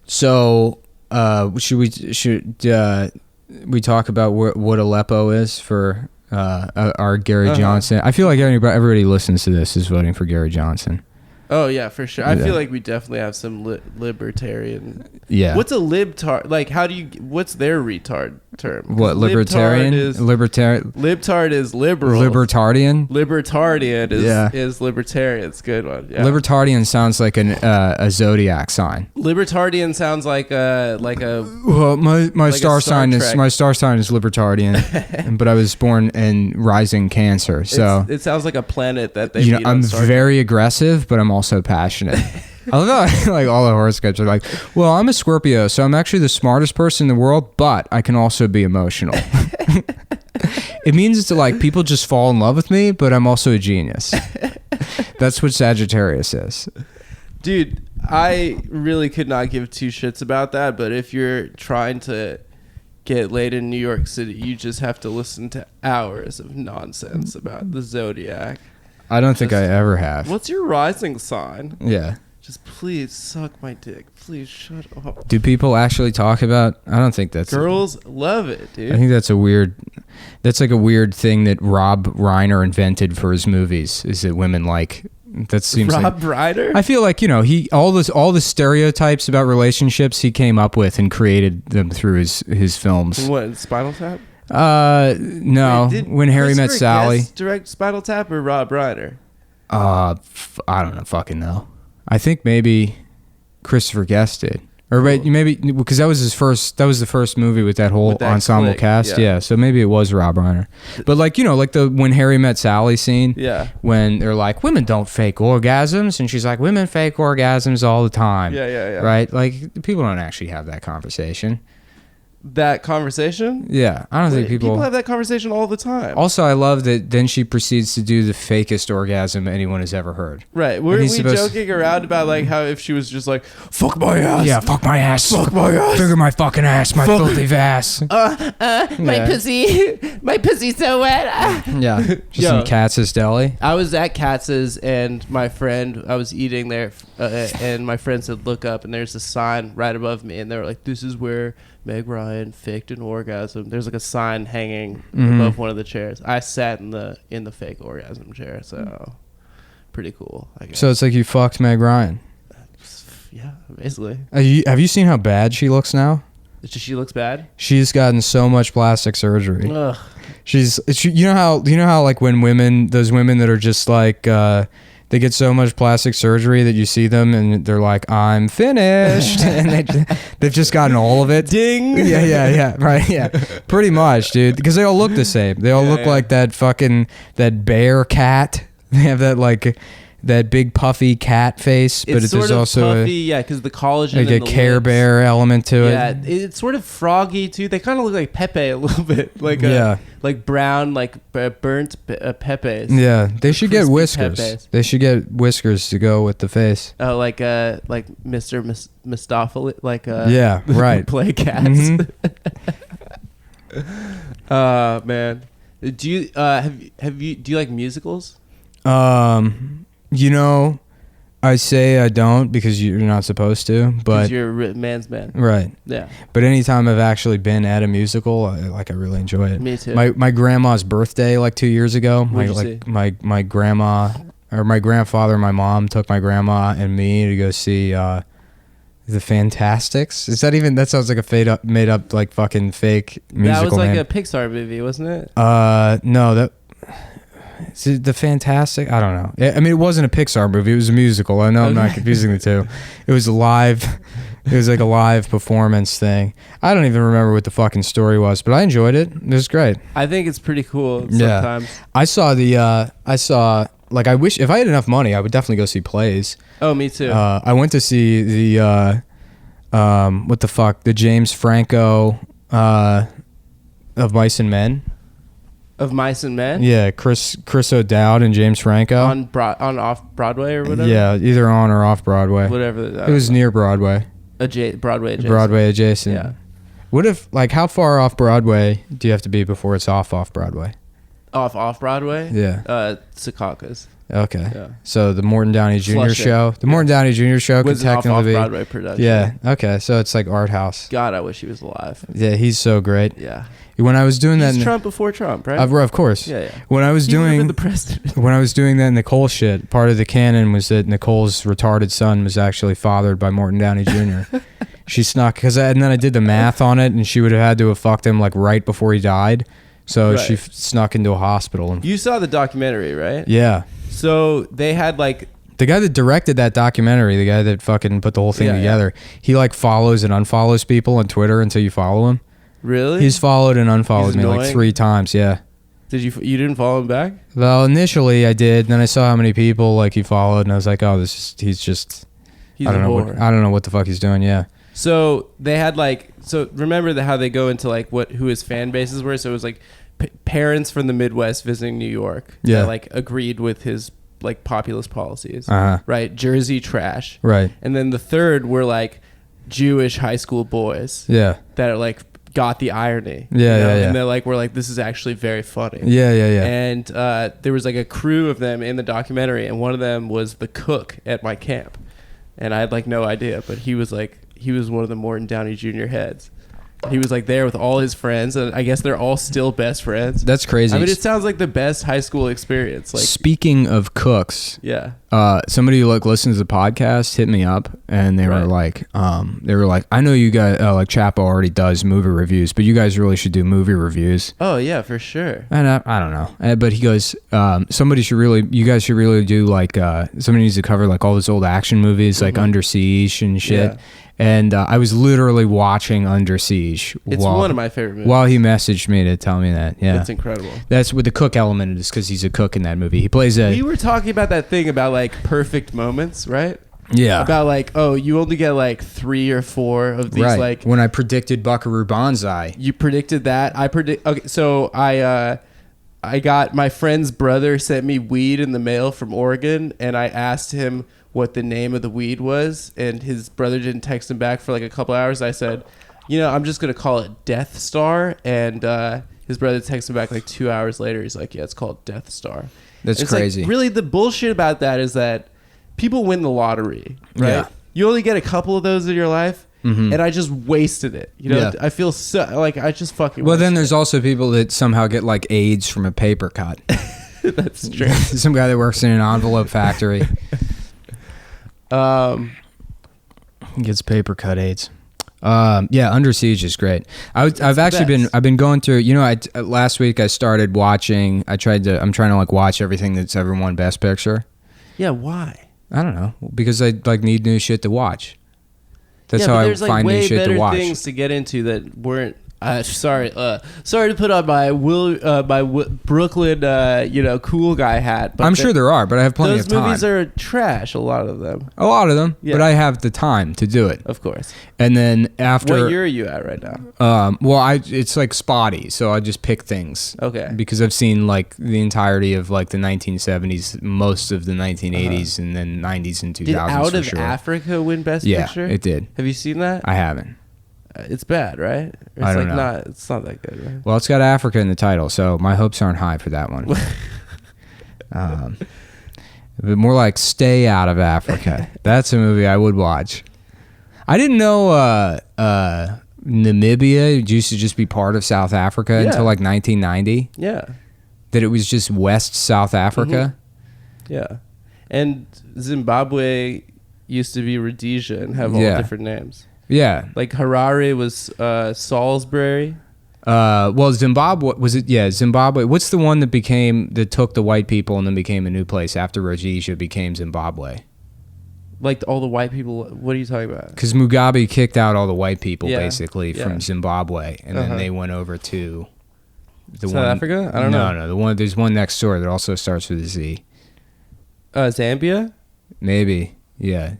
So should we talk about what Aleppo is for our Gary Johnson? I feel like everybody listens to this is voting for Gary Johnson. Oh yeah, for sure. I Yeah. feel like we definitely have some libertarian. Yeah. What's a libtard? Like, what's their retard term? 'Cause What, libertarian? Libtard is liberal. Libertarian? Libertarian Yeah. is libertarian. It's a good one. Yeah. Libertarian sounds like a zodiac sign. Libertarian sounds like a. Well, my Like a star Star sign is Trek. my star sign is libertarian, but I was born in rising Cancer. So it sounds like a planet that they. Meet on I'm Star Trek. very aggressive, but I'm also passionate. I love how like all the horoscopes are like, well, I'm a Scorpio, so I'm actually the smartest person in the world, but I can also be emotional. It means it's like people just fall in love with me, but I'm also a genius. That's what Sagittarius is. Dude, I really could not give two shits about that, but if you're trying to get laid in New York City, you just have to listen to hours of nonsense about the zodiac. I don't think I ever have. What's your rising sign? Yeah. Just please suck my dick. Please shut up. Do people actually talk about? I don't think that's. Girls love it, I dude. think that's like a weird thing that Rob Reiner invented for his movies. Is that women like That seems like Rob Reiner? I feel like, he all the stereotypes about relationships he came up with and created them through his films. What, Spinal Tap? No. Wait, When Harry Met Sally. Guest direct Spinal Tap or Rob Reiner? I don't know, fucking know. I think maybe Christopher Guest did. Or maybe because that was the first movie with that whole ensemble cast. Yeah, so maybe it was Rob Reiner. But like the When Harry Met Sally scene. Yeah. When they're like, women don't fake orgasms, and she's like, women fake orgasms all the time. Yeah. Right? Like people don't actually have that conversation. That conversation? Yeah, I don't think people have that conversation all the time. Also, I love that then she proceeds to do the fakest orgasm anyone has ever heard. Right. Weren't we joking around about like how if she was just like, fuck my ass. Yeah, fuck my ass. Fuck my ass. Finger my fucking ass, my filthy ass. My pussy so wet. Yeah. Just in Katz's Deli. I was at Katz's and my friend, I was eating there and my friend said, look up, and there's a sign right above me, and they were like, this is where Meg Ryan faked an orgasm. There's like a sign hanging above one of the chairs. I sat in the fake orgasm chair, so pretty cool, I guess. So it's like you fucked Meg Ryan. Yeah, basically. Have you seen how bad she looks now? She looks bad. She's gotten so much plastic surgery. Ugh. You know how like when those women that are just like they get so much plastic surgery that you see them and they're like, I'm finished. And they've just gotten all of it. Ding. Yeah. Right. Yeah. Pretty much, dude. Because they all look the same. They all look like that bear cat. They have that big puffy cat face, but there's also puffy, because the collagen, like a Care Bear element to it. Yeah, it's sort of froggy too. They kind of look like Pepe a little bit, like brown, like burnt Pepes. Yeah, they should get whiskers. Pepes. They should get whiskers to go with the face. Oh, like Mr. Mistopheles, yeah, right. Play cats. Man, do you do you like musicals? I say I don't because you're not supposed to, but you're a man's man. Right. Yeah. But anytime I've actually been at a musical, I really enjoy it. Me too. My grandma's birthday 2 years ago, my grandma or my grandfather and my mom took my grandma and me to go see the Fantastics. That sounds like a made up like fucking fake musical. That was like name. a Pixar movie, wasn't it? No, is it the Fantastic? I don't know. I mean, it wasn't a Pixar movie. It was a musical. I know I'm not confusing the two. It was live. It was like a live performance thing. I don't even remember what the fucking story was, but I enjoyed it. It was great. I think it's pretty cool sometimes. Yeah. I saw I wish if I had enough money, I would definitely go see plays. Oh, me too. I went to see the the James Franco of Mice and Men. Of Mice and Men? Yeah, Chris O'Dowd and James Franco. On off Broadway or whatever? Yeah, either on or off Broadway. Whatever. It was near Broadway. Broadway adjacent. Broadway adjacent. Yeah. What if, how far off Broadway do you have to be before it's off Broadway? Off Broadway? Yeah. Secaucus. Okay. Yeah. So the Morton Downey Jr. Flushing. show. The Morton Downey Jr. show could Was an technically be off-Broadway production. Yeah. Okay. So it's like art house. God, I wish he was alive. Yeah, he's so great. Yeah. When I was doing He's that, Trump before Trump, right? of course. Yeah. When I was He would've doing been the president. when I was doing that Nicole shit, part of the canon was that Nicole's retarded son was actually fathered by Morton Downey Jr. She snuck and then I did the math on it, and she would have had to have fucked him right before he died. So Right. she snuck into a hospital. And You saw the documentary, right? yeah. So they had The guy that directed that documentary, the guy that fucking put the whole thing together, he follows and unfollows people on Twitter until you follow him. Really? He's followed and unfollowed me annoying? 3 times, yeah. Did you didn't follow him back? Well, initially I did, then I saw how many people he followed, and I was like, oh, he's He's I don't a know whore. I don't know what the fuck he's doing, yeah. So they had remember how they go into who his fan bases were? So it was parents from the Midwest visiting New York. Yeah. That agreed with his populist policies. Uh-huh. Right. Jersey trash. Right. And then the third were Jewish high school boys. Yeah. That are got the irony. Yeah, yeah. And they're we're this is actually very funny. Yeah. And there was a crew of them in the documentary, and one of them was the cook at my camp. And I had no idea, but he was one of the Morton Downey Jr. heads. He was like there with all his friends, and I guess they're all still best friends. That's crazy. I mean, it sounds like the best high school experience. Like, speaking of cooks, yeah. Somebody who like listens to the podcast hit me up, and they were like, I know you guys like Chapo already does movie reviews, but you guys really should do movie reviews. Oh yeah, for sure. And I don't know, but he goes, you guys should really do like somebody needs to cover like all those old action movies like Under Siege and shit. Yeah. And I was literally watching Under Siege. It's one of my favorite movies. While he messaged me to tell me that. Yeah, it's incredible. That's with the cook element, is because he's a cook in that movie. He plays a. We were talking about that thing about like perfect moments, right? Yeah. About like, oh, you only get like 3 or 4 of these. Right. Like when I predicted Buckaroo Banzai. You predicted that. Okay, so I got my friend's brother sent me weed in the mail from Oregon, and I asked him what the name of the weed was, and his brother didn't text him back for like a couple hours. I said, I'm just gonna call it Death Star, and his brother texted him back like 2 hours later. He's like, yeah, it's called Death Star. That's crazy. Like, really, the bullshit about that is that people win the lottery, right? Yeah. You only get a couple of those in your life. And I just wasted it. Yeah. I feel so like I just fucking. Well, then there's also people that somehow get like AIDS from a paper cut. That's true. Some guy that works in an envelope factory. He gets paper cut AIDS. Yeah, Under Siege is great. I've been going through. Last week I started watching. I'm trying to like watch everything that's ever won Best Picture. Yeah, why? I don't know, because I like need new shit to watch. That's how I find new shit to watch. There's things to get into that weren't. Sorry to put on my Brooklyn, cool guy hat. But I'm sure there are, but I have plenty of time. Those movies are trash, a lot of them. A lot of them, yeah. But I have the time to do it. Of course. And then after... What year are you at right now? It's like spotty, so I just pick things. Okay. Because I've seen like the entirety of like the 1970s, most of the 1980s, and then 90s and 2000s. Did Out of sure. Africa win Best Picture? Yeah, it did. Have you seen that? I haven't. It's bad, right? I don't know. It's not that good, right? Well, it's got Africa in the title, so my hopes aren't high for that one. But more like Stay Out of Africa. That's a movie I would watch. I didn't know Namibia used to just be part of South Africa until like 1990. Yeah. That it was just West South Africa. Mm-hmm. Yeah. And Zimbabwe used to be Rhodesia and have all different names. Yeah. Like Harare was Salisbury. Well, Zimbabwe was it? Yeah, Zimbabwe. What's the one that took the white people and then became a new place after Rhodesia became Zimbabwe? Like all the white people. What are you talking about? Because Mugabe kicked out all the white people basically from Zimbabwe, and then they went over to South Africa. I don't know. No, there's one next door that also starts with a Z. Zambia. Maybe. Yeah.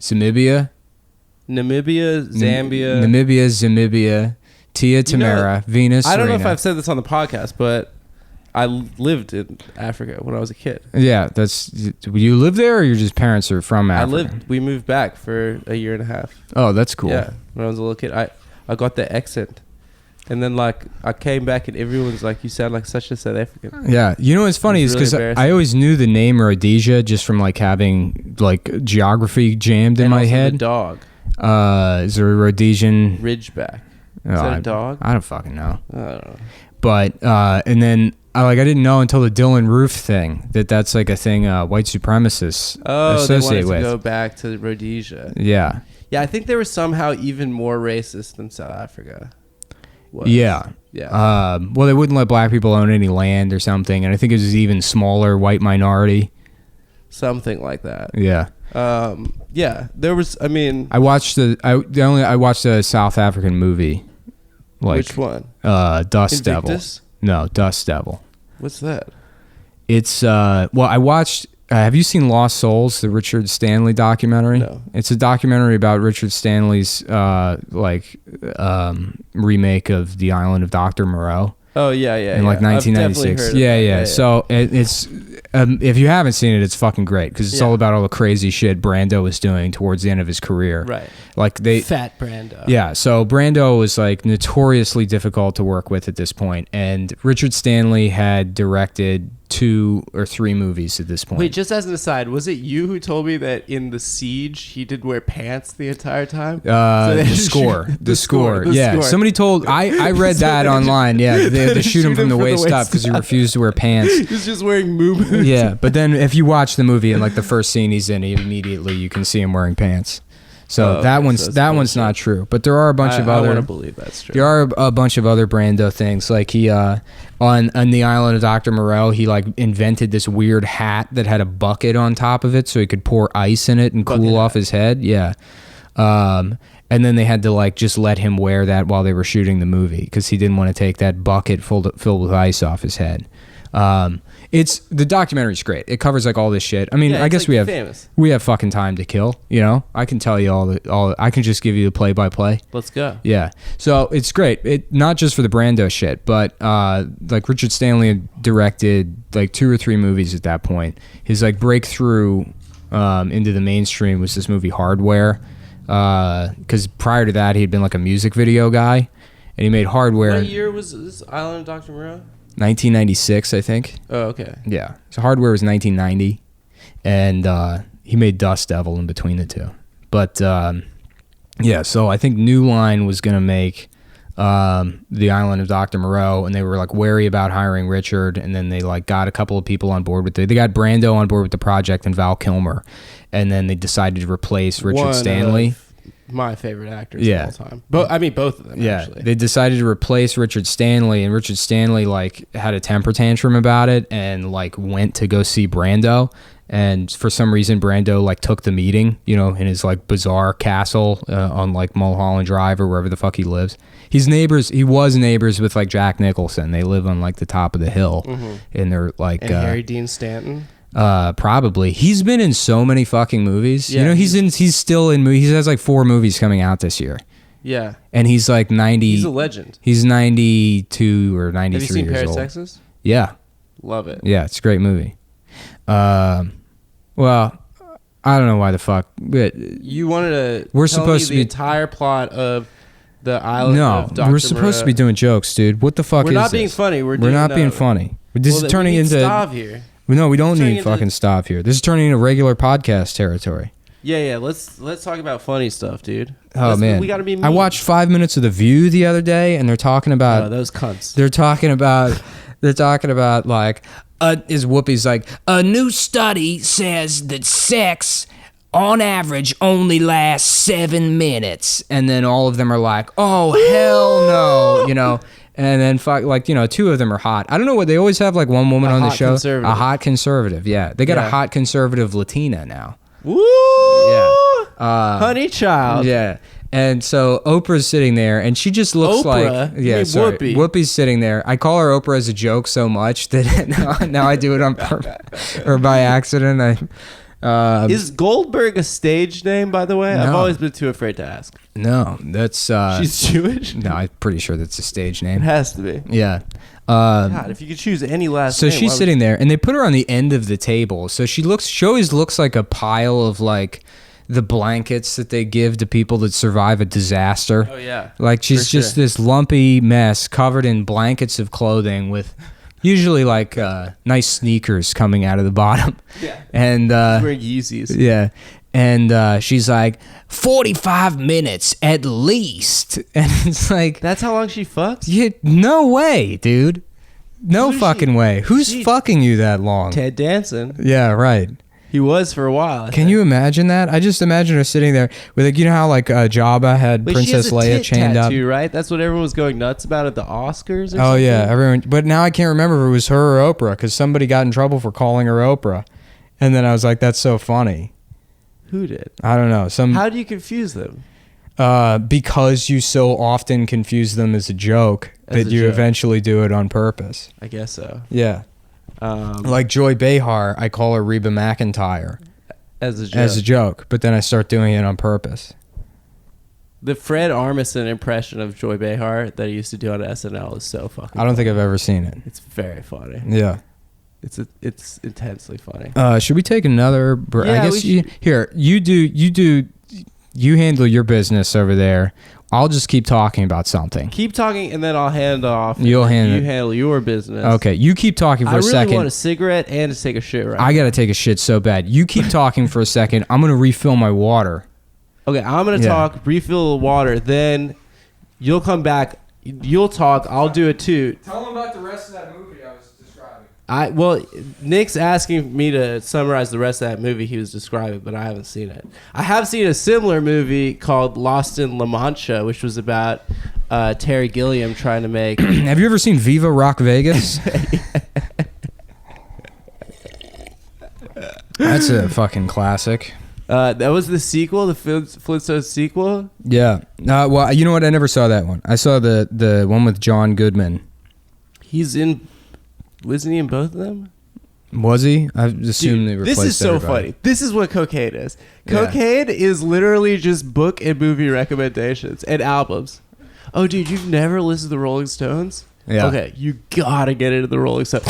Namibia, Zambia, Tia Tamara, Venus. I don't know if Serena. I've said this on the podcast, but I lived in Africa when I was a kid. Yeah, you live there, or your just parents are from Africa? We moved back for a year and a half. Oh, that's cool. Yeah, when I was a little kid, I got the accent, and then like I came back and everyone's like, "You sound like such a South African." Yeah, what's funny is because I always knew the name Rhodesia just from like having like geography jammed in my head. The dog. Is there a Rhodesian Ridgeback? Is that a dog? I don't fucking know. I don't know. But and then I didn't know until the Dylan Roof thing that's like a thing white supremacists associate they wanted with. To go back to Rhodesia. Yeah. Yeah, I think they were somehow even more racist than South Africa was. Yeah. Yeah. Well, they wouldn't let black people own any land or something, and I think it was even smaller white minority. Something like that. Yeah. Yeah. There was. I mean, I watched a South African movie. Like, which one? Dust Invictus? Devil. No, Dust Devil. What's that? It's I watched. Have you seen Lost Souls, the Richard Stanley documentary? No. It's a documentary about Richard Stanley's remake of The Island of Dr. Moreau. Oh yeah, in like 1996. Yeah. So it's if you haven't seen it, it's fucking great because it's all about all the crazy shit Brando was doing towards the end of his career. Right. Like Fat Brando. Yeah. So Brando was like notoriously difficult to work with at this point, and Richard Stanley had directed 2 or 3 movies at this point. Wait, just as an aside, was it you who told me that in The Siege he did wear pants the entire time? The score. The score. Yeah. Somebody told I read that online. Yeah, they had to shoot him from the waist up because he refused to wear pants. He's just wearing moo boots. Yeah, but then if you watch the movie and like the first scene he's in, immediately you can see him wearing pants. So one's not true. But there are a bunch of other. I want to believe that's true. There are a bunch of other Brando things. Like he on the island of Dr. Moreau, he like invented this weird hat that had a bucket on top of it, so he could pour ice in it and cool off his head. Yeah. And then they had to like just let him wear that while they were shooting the movie because he didn't want to take that bucket filled with ice off his head. It's the documentary's great. It covers like all this shit. I mean, I guess like we have fucking time to kill. You know, I can tell you all. I can just give you the play by play. Let's go. Yeah, so it's great. It not just for the Brando shit, but like Richard Stanley directed like 2 or 3 movies at that point. His like breakthrough into the mainstream was this movie Hardware, because prior to that he had been like a music video guy, and he made Hardware. What year was this Island of Dr. Moreau? 1996, I think. Oh, okay. Yeah. So Hardware was 1990, and he made Dust Devil in between the two. But yeah, so I think New Line was gonna make the Island of Dr. Moreau, and they were like wary about hiring Richard, and then they like got a couple of people on board with it. They got Brando on board with the project and Val Kilmer, and then they decided to replace Richard Stanley. My favorite actors of all time. Both of them, actually. They decided to replace Richard Stanley, and Richard Stanley like had a temper tantrum about it and like went to go see Brando, and for some reason Brando like took the meeting, you know, in his like bizarre castle on like Mulholland Drive or wherever the fuck he lives. He was neighbors with like Jack Nicholson. They live on like the top of the hill, and they're like and Harry Dean Stanton. Probably. He's been in so many fucking movies. Yeah, you know, he's still in movies. He has like 4 movies coming out this year. Yeah. And he's like 90. He's a legend. He's 92 or 93 Have you seen years Paris, old. Texas? Yeah. Love it. Yeah, it's a great movie. Well, I don't know why the fuck. But you wanted to we're tell supposed me to the be entire plot of the Island of Dr. we're supposed to be doing jokes, dude. What the fuck We're is not this? being funny. We're not being funny. This is turning into Stav here. No, we don't turning need into- fucking stop here. This is turning into regular podcast territory. Yeah. Let's talk about funny stuff, dude. Oh man, we gotta be mean. I watched 5 minutes of The View the other day, and they're talking about those cunts. They're talking about like is Whoopi's like a new study says that sex on average only lasts 7 minutes, and then all of them are like, oh hell no, you know. And then, like, you know, 2 of them are hot. I don't know what they always have, like, one woman on the show. A hot conservative, yeah. They got a hot conservative Latina now. Woo! Yeah. Honey child. Yeah. And so Oprah's sitting there, and she just looks Oprah? like... Yeah, sorry. Whoopi. Whoopi's sitting there. I call her Oprah as a joke so much that now I do it on purpose or by accident. Is Goldberg a stage name, by the way? No. I've always been too afraid to ask. No, that's... She's Jewish? No, I'm pretty sure that's a stage It name. has to be. Yeah. God, if you could choose any last name. So she's sitting there, and they put her on the end of the table. So she always looks like a pile of like the blankets that they give to people that survive a disaster. Oh yeah. Like she's just this lumpy mess covered in blankets of clothing with usually like nice sneakers coming out of the bottom. Yeah. And wearing Yeezys. yeah. And she's like 45 minutes at least. And it's like That's how long she fucks? no way, dude. No fucking way. Who's fucking you that long? Ted Danson. Yeah, right. He was for a while. I Can think. you imagine that? I just imagine her sitting there with, like, you know how like Jabba had Wait, Princess she has a Leia tit chained tattoo, up. right? That's what everyone was going nuts about at the Oscars. Or Oh something? yeah, everyone. But now I can't remember if it was her or Oprah because somebody got in trouble for calling her Oprah, and then I was like, that's so funny. Who did? I don't know. How do you confuse them? Because you so often confuse them as a joke that you eventually do it on purpose. I guess so. Yeah. Like Joy Behar, I call her Reba McEntire As a joke. as a joke, but then I start doing it on purpose. The Fred Armisen impression of Joy Behar that he used to do on SNL is so fucking I don't think I've ever seen it. It's very funny. Yeah. It's intensely funny. Should we take another break? Yeah, I guess you handle your business over there I'll just keep talking about something. Keep talking, and then I'll hand off. You'll hand You it. handle your business. Okay, you keep talking for I a really second. want a cigarette and to take a shit right I gotta take a shit so bad. You keep talking for a second. I'm gonna refill my water. Okay, I'm going to talk, refill the water, then you'll come back, you'll talk, I'll do a toot. Tell them about the rest of that movie I was describing. Well, Nick's asking me to summarize the rest of that movie he was describing, but I haven't seen it. I have seen a similar movie called Lost in La Mancha, which was about Terry Gilliam trying to make... Have you ever seen Viva Rock Vegas? That's a fucking classic. That was the sequel, the Flintstones sequel? Yeah. Well, you know what? I never saw that one. I saw the one with John Goodman. Wasn't he in both of them? Was he? I assumed they replaced this is so everybody. funny. This is what cocaine is. Yeah. Cocaine is literally just book and movie recommendations and albums. Oh, dude, you've never listened to the Rolling Stones? Yeah. Okay, you gotta get into the Rolling Stones.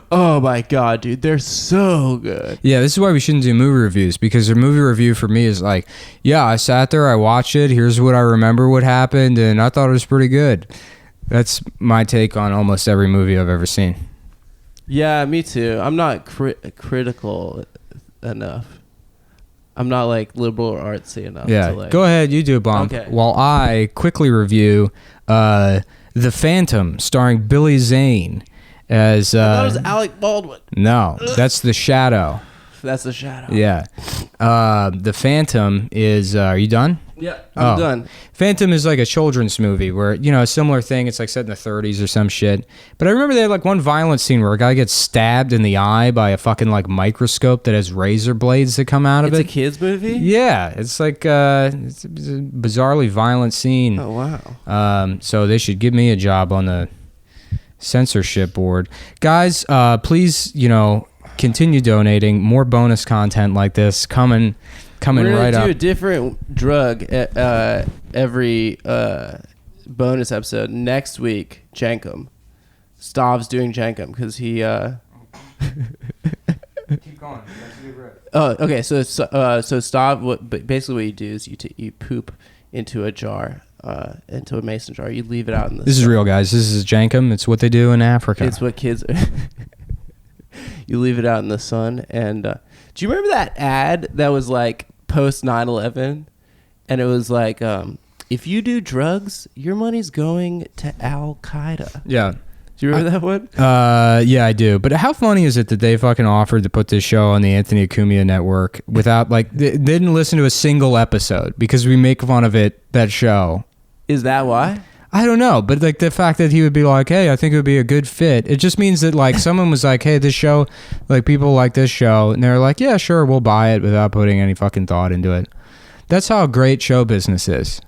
Oh my god, dude, they're so good. Yeah, this is why we shouldn't do movie reviews, because a movie review for me is like, yeah, I sat there, I watched it, here's what I remember what happened, and I thought it was pretty good. That's my take on almost every movie I've ever seen. Yeah, me too. I'm not critical enough. I'm not like liberal or artsy enough. Yeah, to, like, go ahead, you do, Bomb. Okay. While I quickly review The Phantom, starring Billy Zane as... that was Alec Baldwin. No, that's The Shadow. That's the Shadow. Yeah. The Phantom is... are you done? Yeah, I'm Oh. done. Phantom is like a children's movie where, you know, a similar thing. It's like set in the 30s or some shit. But I remember they had like one violent scene where a guy gets stabbed in the eye by a fucking like microscope that has razor blades that come out of It's a it. kid's movie? Yeah, it's like it's a bizarrely violent scene. Oh, wow. So they should give me a job on the censorship board. Guys, please, you know, continue donating. More bonus content like this coming We're right gonna up. do a different drug every bonus episode. Next week, Jankum. Stav's doing Jankum because he... Keep going. Oh, okay. So Stav, basically what you do is you poop into a jar, into a mason jar. You leave it out in the This is real, guys. This is Jankum. It's what they do in Africa. It's what kids... You leave it out in the sun. And do you remember that ad that was like post 9/11? And it was like, if you do drugs, your money's going to Al Qaeda. Yeah. Do you remember that one? Yeah, I do. But how funny is it that they fucking offered to put this show on the Anthony Cumia network without, like, they didn't listen to a single episode because we make fun of it, that show. Is that why? I don't know, but like the fact that he would be like, hey, I think it would be a good fit. It just means that like someone was like, hey, this show, like people like this show. And they're like, yeah, sure, we'll buy it without putting any fucking thought into it. That's how great show business is.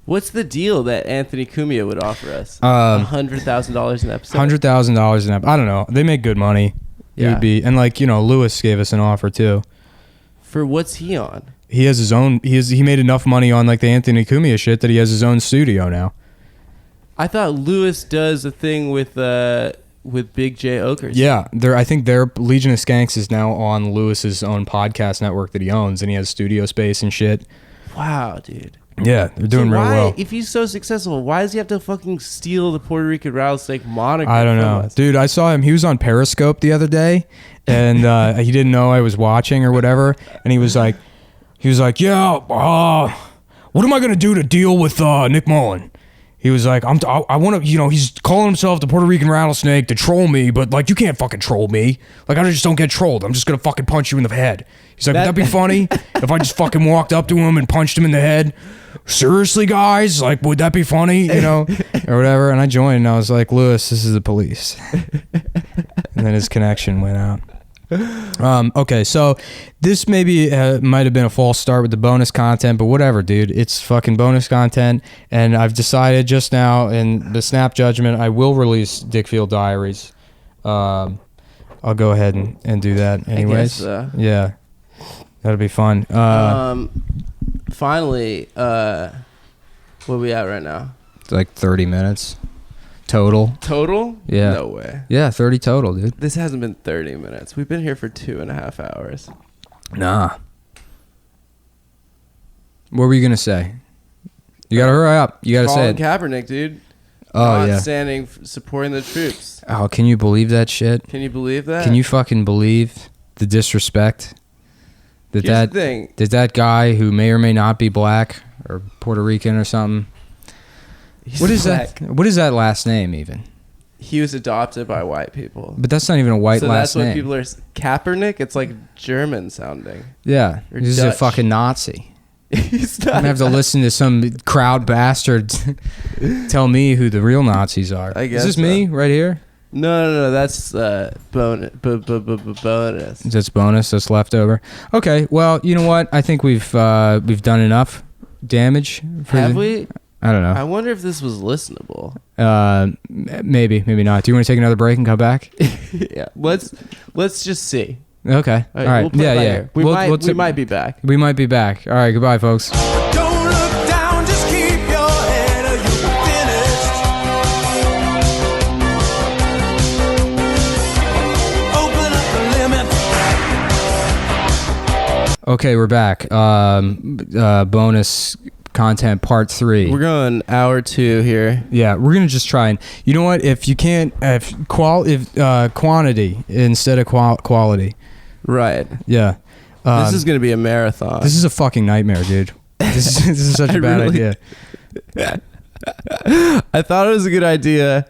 What's the deal that Anthony Cumia would offer us? $100,000 an episode? $100,000 an episode. I don't know. They make good money. It Yeah. would be, and like, you know, Lewis gave us an offer too. For what's he on? He has his own. He made enough money on like the Anthony Cumia shit that he has his own studio now. I thought Lewis does a thing with Big J Oakers. Yeah, I think their Legion of Skanks is now on Lewis's own podcast network that he owns, and he has studio space and shit. Wow, dude. Yeah, they're doing real well. If he's so successful, why does he have to fucking steal the Puerto Rican rattlesnake moniker? I don't from know, us? dude. I saw him. He was on Periscope the other day, and he didn't know I was watching or whatever, and he was like, yeah, what am I gonna do to deal with Nick Mullen? He was like, I want to, you know, he's calling himself the Puerto Rican rattlesnake to troll me, but like, you can't fucking troll me. Like, I just don't get trolled. I'm just gonna fucking punch you in the head. He's like, would that be funny if I just fucking walked up to him and punched him in the head? Seriously, guys, like, would that be funny? You know, or whatever. And I joined, and I was like, Lewis, this is the police. And then his connection went out. Okay, so this maybe might have been a false start with the bonus content, but whatever, dude. It's fucking bonus content, and I've decided just now in the snap judgment I will release Dickfield Diaries. I'll go ahead and do that anyways. Yeah, that'll be fun. Finally, where are we at right now? It's like 30 minutes total. Total? Yeah. No way. Yeah, 30 total, dude. This hasn't been 30 minutes. We've been here for 2.5 hours. Nah. What were you gonna say? You gotta hurry up. You gotta say Colin it. Kaepernick, dude. Oh yeah. Standing, supporting the troops. Oh, can you believe that shit? Can you believe that? Can you fucking believe the disrespect that Here's the thing. that guy who may or may not be black or Puerto Rican or something? He's What is black. that? What is that last name even? He was adopted by white people. But that's not even a white So last that's what name. people are. Kaepernick. It's like German sounding. Yeah, Or he's a Dutch. fucking Nazi. He's I'm not. gonna have to listen to some crowd bastard tell me who the real Nazis are. I guess Is this me right here? No. That's bonus. Bonus. That's bonus. That's leftover. Okay. Well, you know what? I think we've done enough damage. Have we? I don't I know. wonder if this was listenable. Maybe not. Do you want to take another break and come back? Yeah. Let's just see. Okay. All right. We'll play Yeah. by Yeah. ear. We might be back. We might be back. All right. Goodbye, folks. Don't look down, just keep your head or you'll be finished. Open up the limit. Okay, we're back. Bonus content part 3. We're going hour 2 here. Yeah, we're gonna just try and you know what? If you can't, if quantity instead of quality. Right. Yeah. This is gonna be a marathon. This is a fucking nightmare, dude. This is such a bad idea. I thought it was a good idea,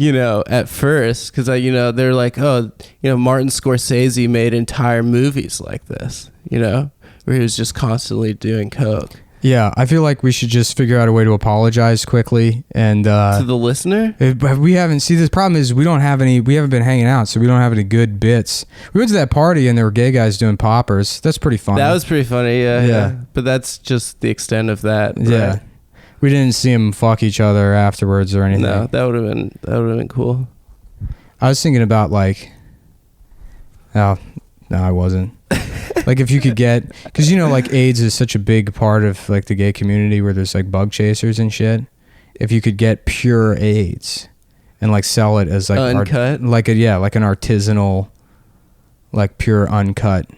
at first, because they're like, Martin Scorsese made entire movies like this, where he was just constantly doing coke. Yeah, I feel like we should just figure out a way to apologize quickly and To the listener? we haven't. See, the problem is we haven't been hanging out, so we don't have any good bits. We went to that party and there were gay guys doing poppers. That's pretty funny. That was pretty funny, Yeah. yeah. But that's just the extent of that. Yeah. Right? We didn't see them fuck each other afterwards or anything. No, that would have been cool. I was thinking about like, oh, no, I wasn't. Like if you could get, because like AIDS is such a big part of like the gay community where there's like bug chasers and shit. If you could get pure AIDS and like sell it as like Uncut? like an artisanal, like pure uncut.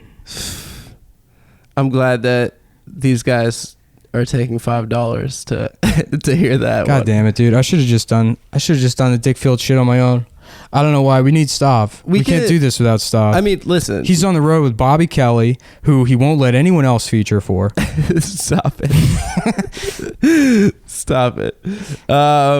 I'm glad that these guys are taking $5 to hear that. God damn it, dude! I should have just done the dick filled shit on my own. I don't know why. We need Stav. We can't do this without Stav. I mean, listen. He's on the road with Bobby Kelly, who he won't let anyone else feature for. Stop it. Stop it.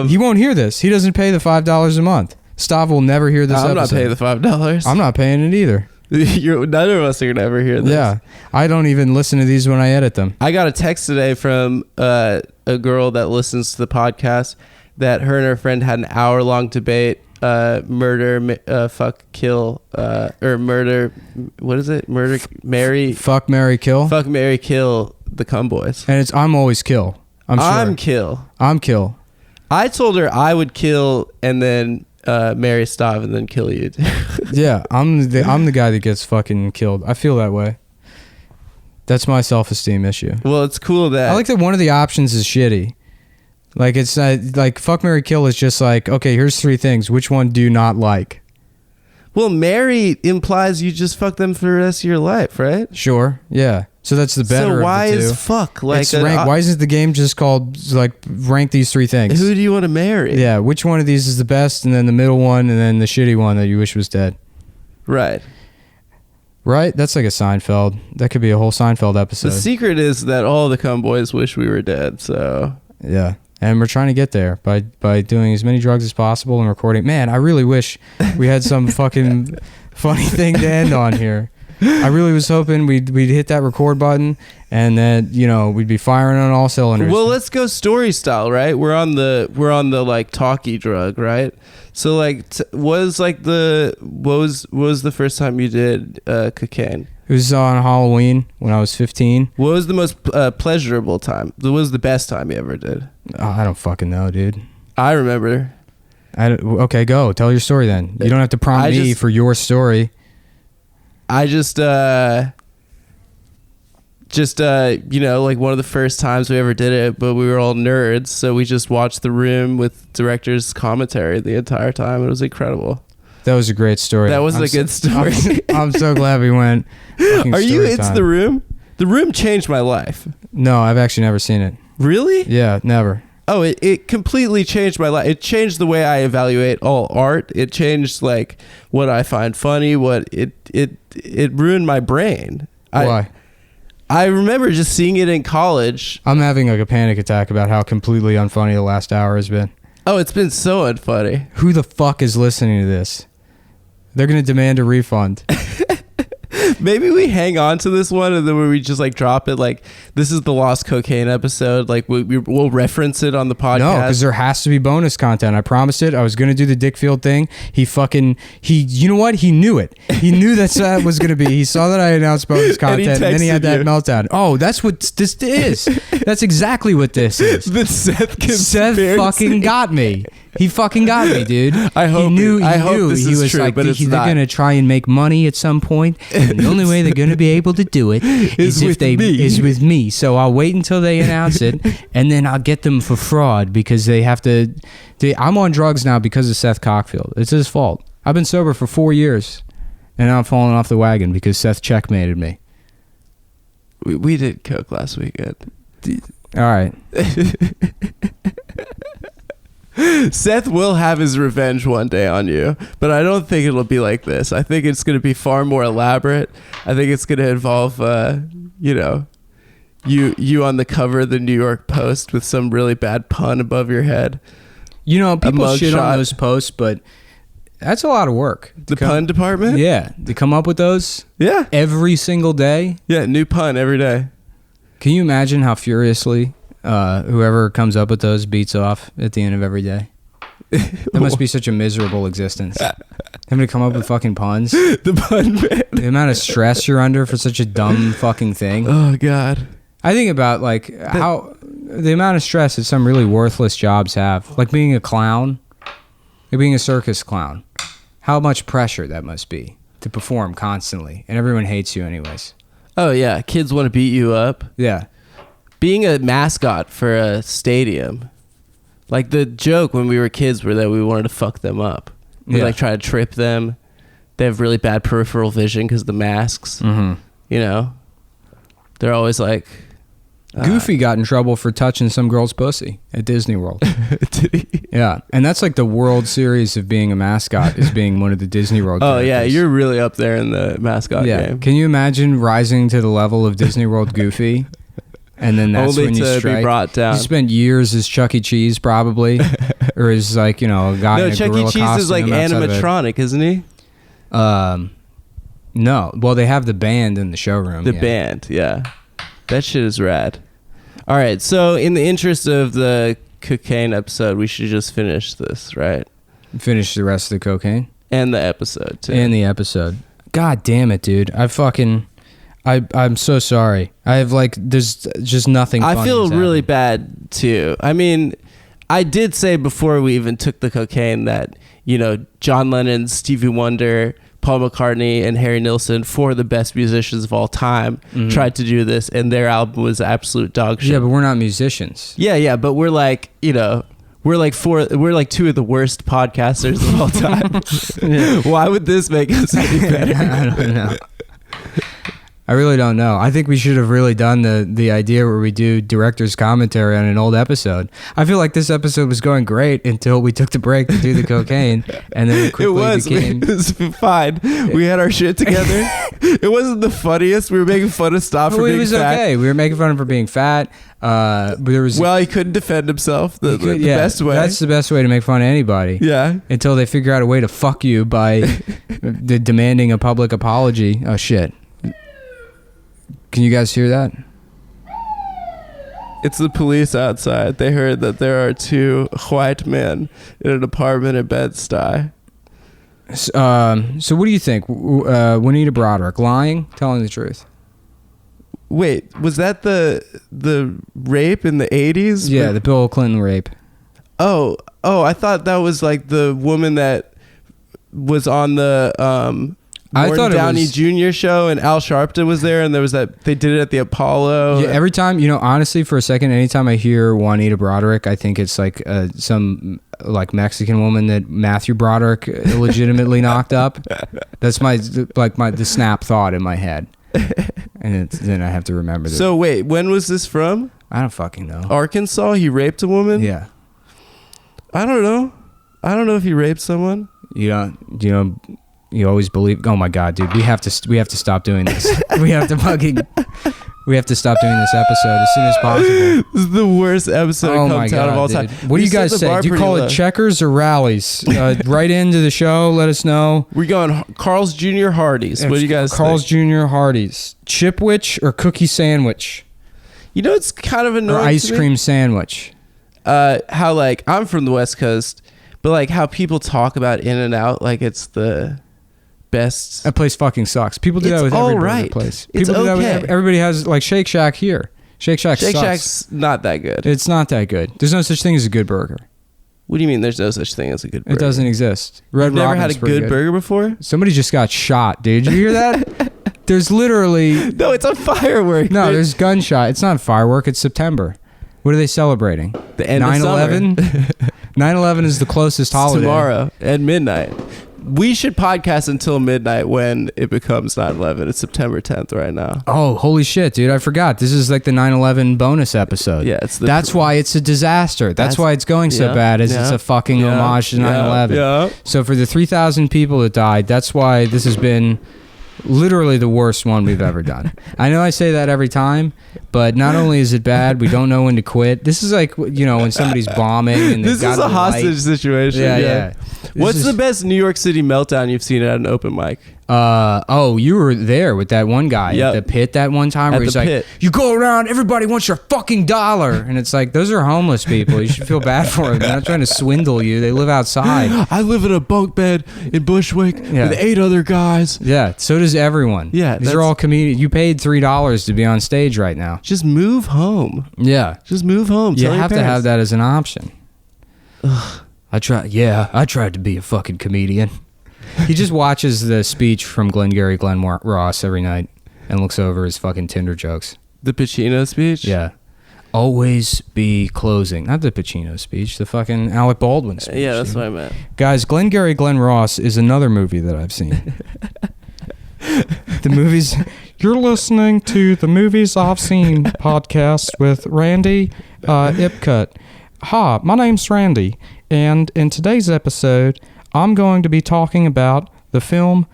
He won't hear this. He doesn't pay the $5 a month. Stav will never hear this I'm episode. not paying the $5. I'm not paying it either. None of us are going to ever hear this. Yeah. I don't even listen to these when I edit them. I got a text today from a girl that listens to the podcast that her and her friend had an hour-long debate. Murder, fuck, kill, or murder. What is it? Murder, marry, Fuck, marry, kill. fuck, marry, kill the Cowboys. And it's I'm always kill. I'm sure. I'm kill. I'm kill. I told her I would kill and then marry Stav and then kill you. Yeah, I'm the guy that gets fucking killed. I feel that way. That's my self-esteem issue. Well, it's cool that I like that one of the options is shitty. Like it's like fuck, marry, kill is just like, okay, here's 3 things. Which one do you not like? Well, marry implies you just fuck them for the rest of your life, right? Sure. Yeah. So that's the better. So why of the two. is fuck like It's rank, why isn't the game just called like rank these 3 things? who do you want to marry? Yeah. Which one of these is the best, and then the middle one, and then the shitty one that you wish was dead. Right. Right. That's like a Seinfeld. That could be a whole Seinfeld episode. The secret is that all the Cowboys wish we were dead. So Yeah. And we're trying to get there by doing as many drugs as possible and recording. Man, I really wish we had some fucking funny thing to end on here. I really was hoping we'd hit that record button and then we'd be firing on all cylinders. well, let's go story style, right? We're on the like talkie drug, right? So like, what was the first time you did cocaine? It was on Halloween when I was 15. What was the most pleasurable time? What was the best time you ever did? I don't fucking know, dude. I remember. Okay, go. Tell your story then. You don't have to prompt me for your story. I just like one of the first times we ever did it, but we were all nerds, so we just watched The Room with director's commentary the entire time. It was incredible. That was a great story. That was a good story. I'm so glad we went. Are you story into time. The Room? The Room changed my life. No, I've actually never seen it. Really? Yeah, never. Oh, it completely changed my life. It changed the way I evaluate all art. It changed like what I find funny. What it ruined my brain. Why? I remember just seeing it in college. I'm having like a panic attack about how completely unfunny the last hour has been. Oh, it's been so unfunny. Who the fuck is listening to this? They're gonna demand a refund. Maybe we hang on to this one and then we just like drop it. Like this is the Lost Cocaine episode. Like we'll reference it on the podcast. No, because there has to be bonus content. I promised it. I was gonna do the Dickfield thing. He you know what? He knew it. He knew that's what it was gonna be. He saw that I announced bonus content, and then he had that meltdown. Oh, that's what this is. That's exactly what this is. The Seth fucking got me. He fucking got me, dude. I hope. He knew this he is was true, like, but it's they're not. gonna try and make money at some point, and the only way they're gonna be able to do it is with me. So I'll wait until they announce it, and then I'll get them for fraud because they have to. I'm on drugs now because of Seth Cockfield. It's his fault. I've been sober for 4 years, and now I'm falling off the wagon because Seth checkmated me. We did coke last weekend. All right. Seth will have his revenge one day on you, but I don't think it'll be like this. I think it's going to be far more elaborate. I think it's going to involve, you on the cover of the New York Post with some really bad pun above your head. You know, people shit mugshot. on those posts, but that's a lot of work. The pun department? Yeah. To come up with those Yeah. every single day. Yeah, new pun every day. Can you imagine how furiously whoever comes up with those beats off at the end of every day? That must be such a miserable existence. Having to come up with fucking puns. The pun man. The amount of stress you're under for such a dumb fucking thing. Oh, God. I think about like how the amount of stress that some really worthless jobs have. Like being a clown. Like being a circus clown. How much pressure that must be to perform constantly. And everyone hates you anyways. Oh, yeah. Kids want to beat you up. Yeah. Being a mascot for a stadium. Like the joke when we were kids were that we wanted to fuck them up. We like try to trip them. They have really bad peripheral vision because of the masks. Mm-hmm. You know? They're always like... Goofy got in trouble for touching some girl's pussy at Disney World. Did he? Yeah, and that's like the World Series of being a mascot is being one of the Disney World characters. Oh, yeah, you're really up there in the mascot game. Can you imagine rising to the level of Disney World Goofy? And then that's Only when you to strike. be brought down. You spent years as Chuck E. Cheese, probably, or as like a guy. No, in a Chuck E. gorilla Cheese is like costume outside of it. animatronic, isn't he? No, well they have the band in the showroom. The band, yeah. That shit is rad. All right, so in the interest of the cocaine episode, we should just finish this, right? Finish the rest of the cocaine And the episode too. and the episode. God damn it, dude! I'm so sorry. I have there's just nothing. I funny feel has really happened. bad too. I mean, I did say before we even took the cocaine that John Lennon, Stevie Wonder, Paul McCartney, and Harry Nilsson, 4 of the best musicians of all time, tried to do this, and their album was absolute dog shit. Yeah, but we're not musicians. Yeah, but we're like, we're like 2 of the worst podcasters of all time. Why would this make us any better? I don't know. I really don't know. I think we should have really done the idea where we do director's commentary on an old episode. I feel like this episode was going great until we took the break to do the cocaine, and then it quickly became... It was fine. We had our shit together. It wasn't the funniest. We were making fun of stuff for being fat. It was okay. We were making fun of him for being fat. But there was... Well, he couldn't defend himself the best way. That's the best way to make fun of anybody. Yeah. Until they figure out a way to fuck you by demanding a public apology. Oh, shit. Can you guys hear that? It's the police outside. They heard that there are 2 white men in an apartment in Bed-Stuy. So what do you think? Juanita Broderick, lying, telling the truth? Wait, was that the rape in the 80s? Yeah, the Bill Clinton rape. Oh, I thought that was like the woman that was on the Morton Downey Jr. show, and Al Sharpton was there, and there was that they did it at the Apollo. Yeah, every time, honestly, for a second, anytime I hear Juanita Broderick, I think it's like some Mexican woman that Matthew Broderick illegitimately knocked up. That's the snap thought in my head. And then I have to remember that. So wait, when was this from? I don't fucking know. Arkansas? He raped a woman? Yeah. I don't know. I don't know if he raped someone. You always believe. Oh my god, dude, we have to stop doing this. we have to stop doing this episode as soon as possible. This is the worst episode of Cumtown of all dude. time. What do We you guys set the say? bar Do you pretty call low. it checkers or rallies? Right into the show. Let us know. We're going Carl's Jr. Hardee's. What do you guys Carl's think? Jr. Hardee's. Chipwich or cookie sandwich? You know, it's kind of annoying Or ice to me? cream sandwich? How, like, I'm from the West Coast, but, like, how people talk about In-N-Out like it's the best. That place fucking sucks. People do that It's with every all burger right. place. It's People do that with okay. everybody has, like, Shake Shack here. Shake Shack Shake sucks. Shack's not that good. It's not that good. There's no such thing as a good burger. What do you mean there's no such thing as a good burger? It doesn't exist. Red You've never Robin's had a pretty good burger before? Somebody just got shot, dude. Did you hear that? There's literally... No, it's a firework. No, dude. there's gunshot. It's not a firework. It's September. What are they celebrating? The end of summer. 9/11? 9/11 is the closest It's holiday. tomorrow at midnight. We should podcast until midnight when it becomes 9/11. It's September 10th right now. Oh, holy shit, dude. I forgot. This is like the 9/11 bonus episode. Yeah, it's the That's why it's a disaster. That's why it's going so yeah, bad, is it's yeah, a fucking yeah, homage to 9/11. Yeah. So for the 3,000 people that died, that's why this has been literally the worst one we've ever done. I know I say that every time, but not only is it bad, we don't know when to quit. This is like, you know, when somebody's bombing and they've This got is a hostage light. situation. Yeah. What's the best New York City meltdown you've seen at an open mic? You were there with that one guy Yep. at the pit that one time At where he's the like, pit. you go around, everybody wants your fucking dollar. And it's like, those are homeless people. You should feel bad for them. They're not trying to swindle you. They live outside. I live in a bunk bed in Bushwick Yeah. with 8 other guys. Yeah, so does everyone. Yeah, These are that's- all comedians. You paid $3 to be on stage right now. Just move home. Yeah. Just move home. You Tell your have to parents. have that as an option. I tried to be a fucking comedian. He just watches the speech from Glengarry Glen Ross every night and looks over his fucking Tinder jokes. The Pacino speech? Yeah. Always be closing. Not the Pacino speech, the fucking Alec Baldwin speech. Yeah, that's what I meant. Guys, Glengarry Glen Ross is another movie that I've seen. The movies... You're listening to the Movies I've Seen podcast with Randy Ipcut. Hi, my name's Randy, and in today's episode, I'm going to be talking about the film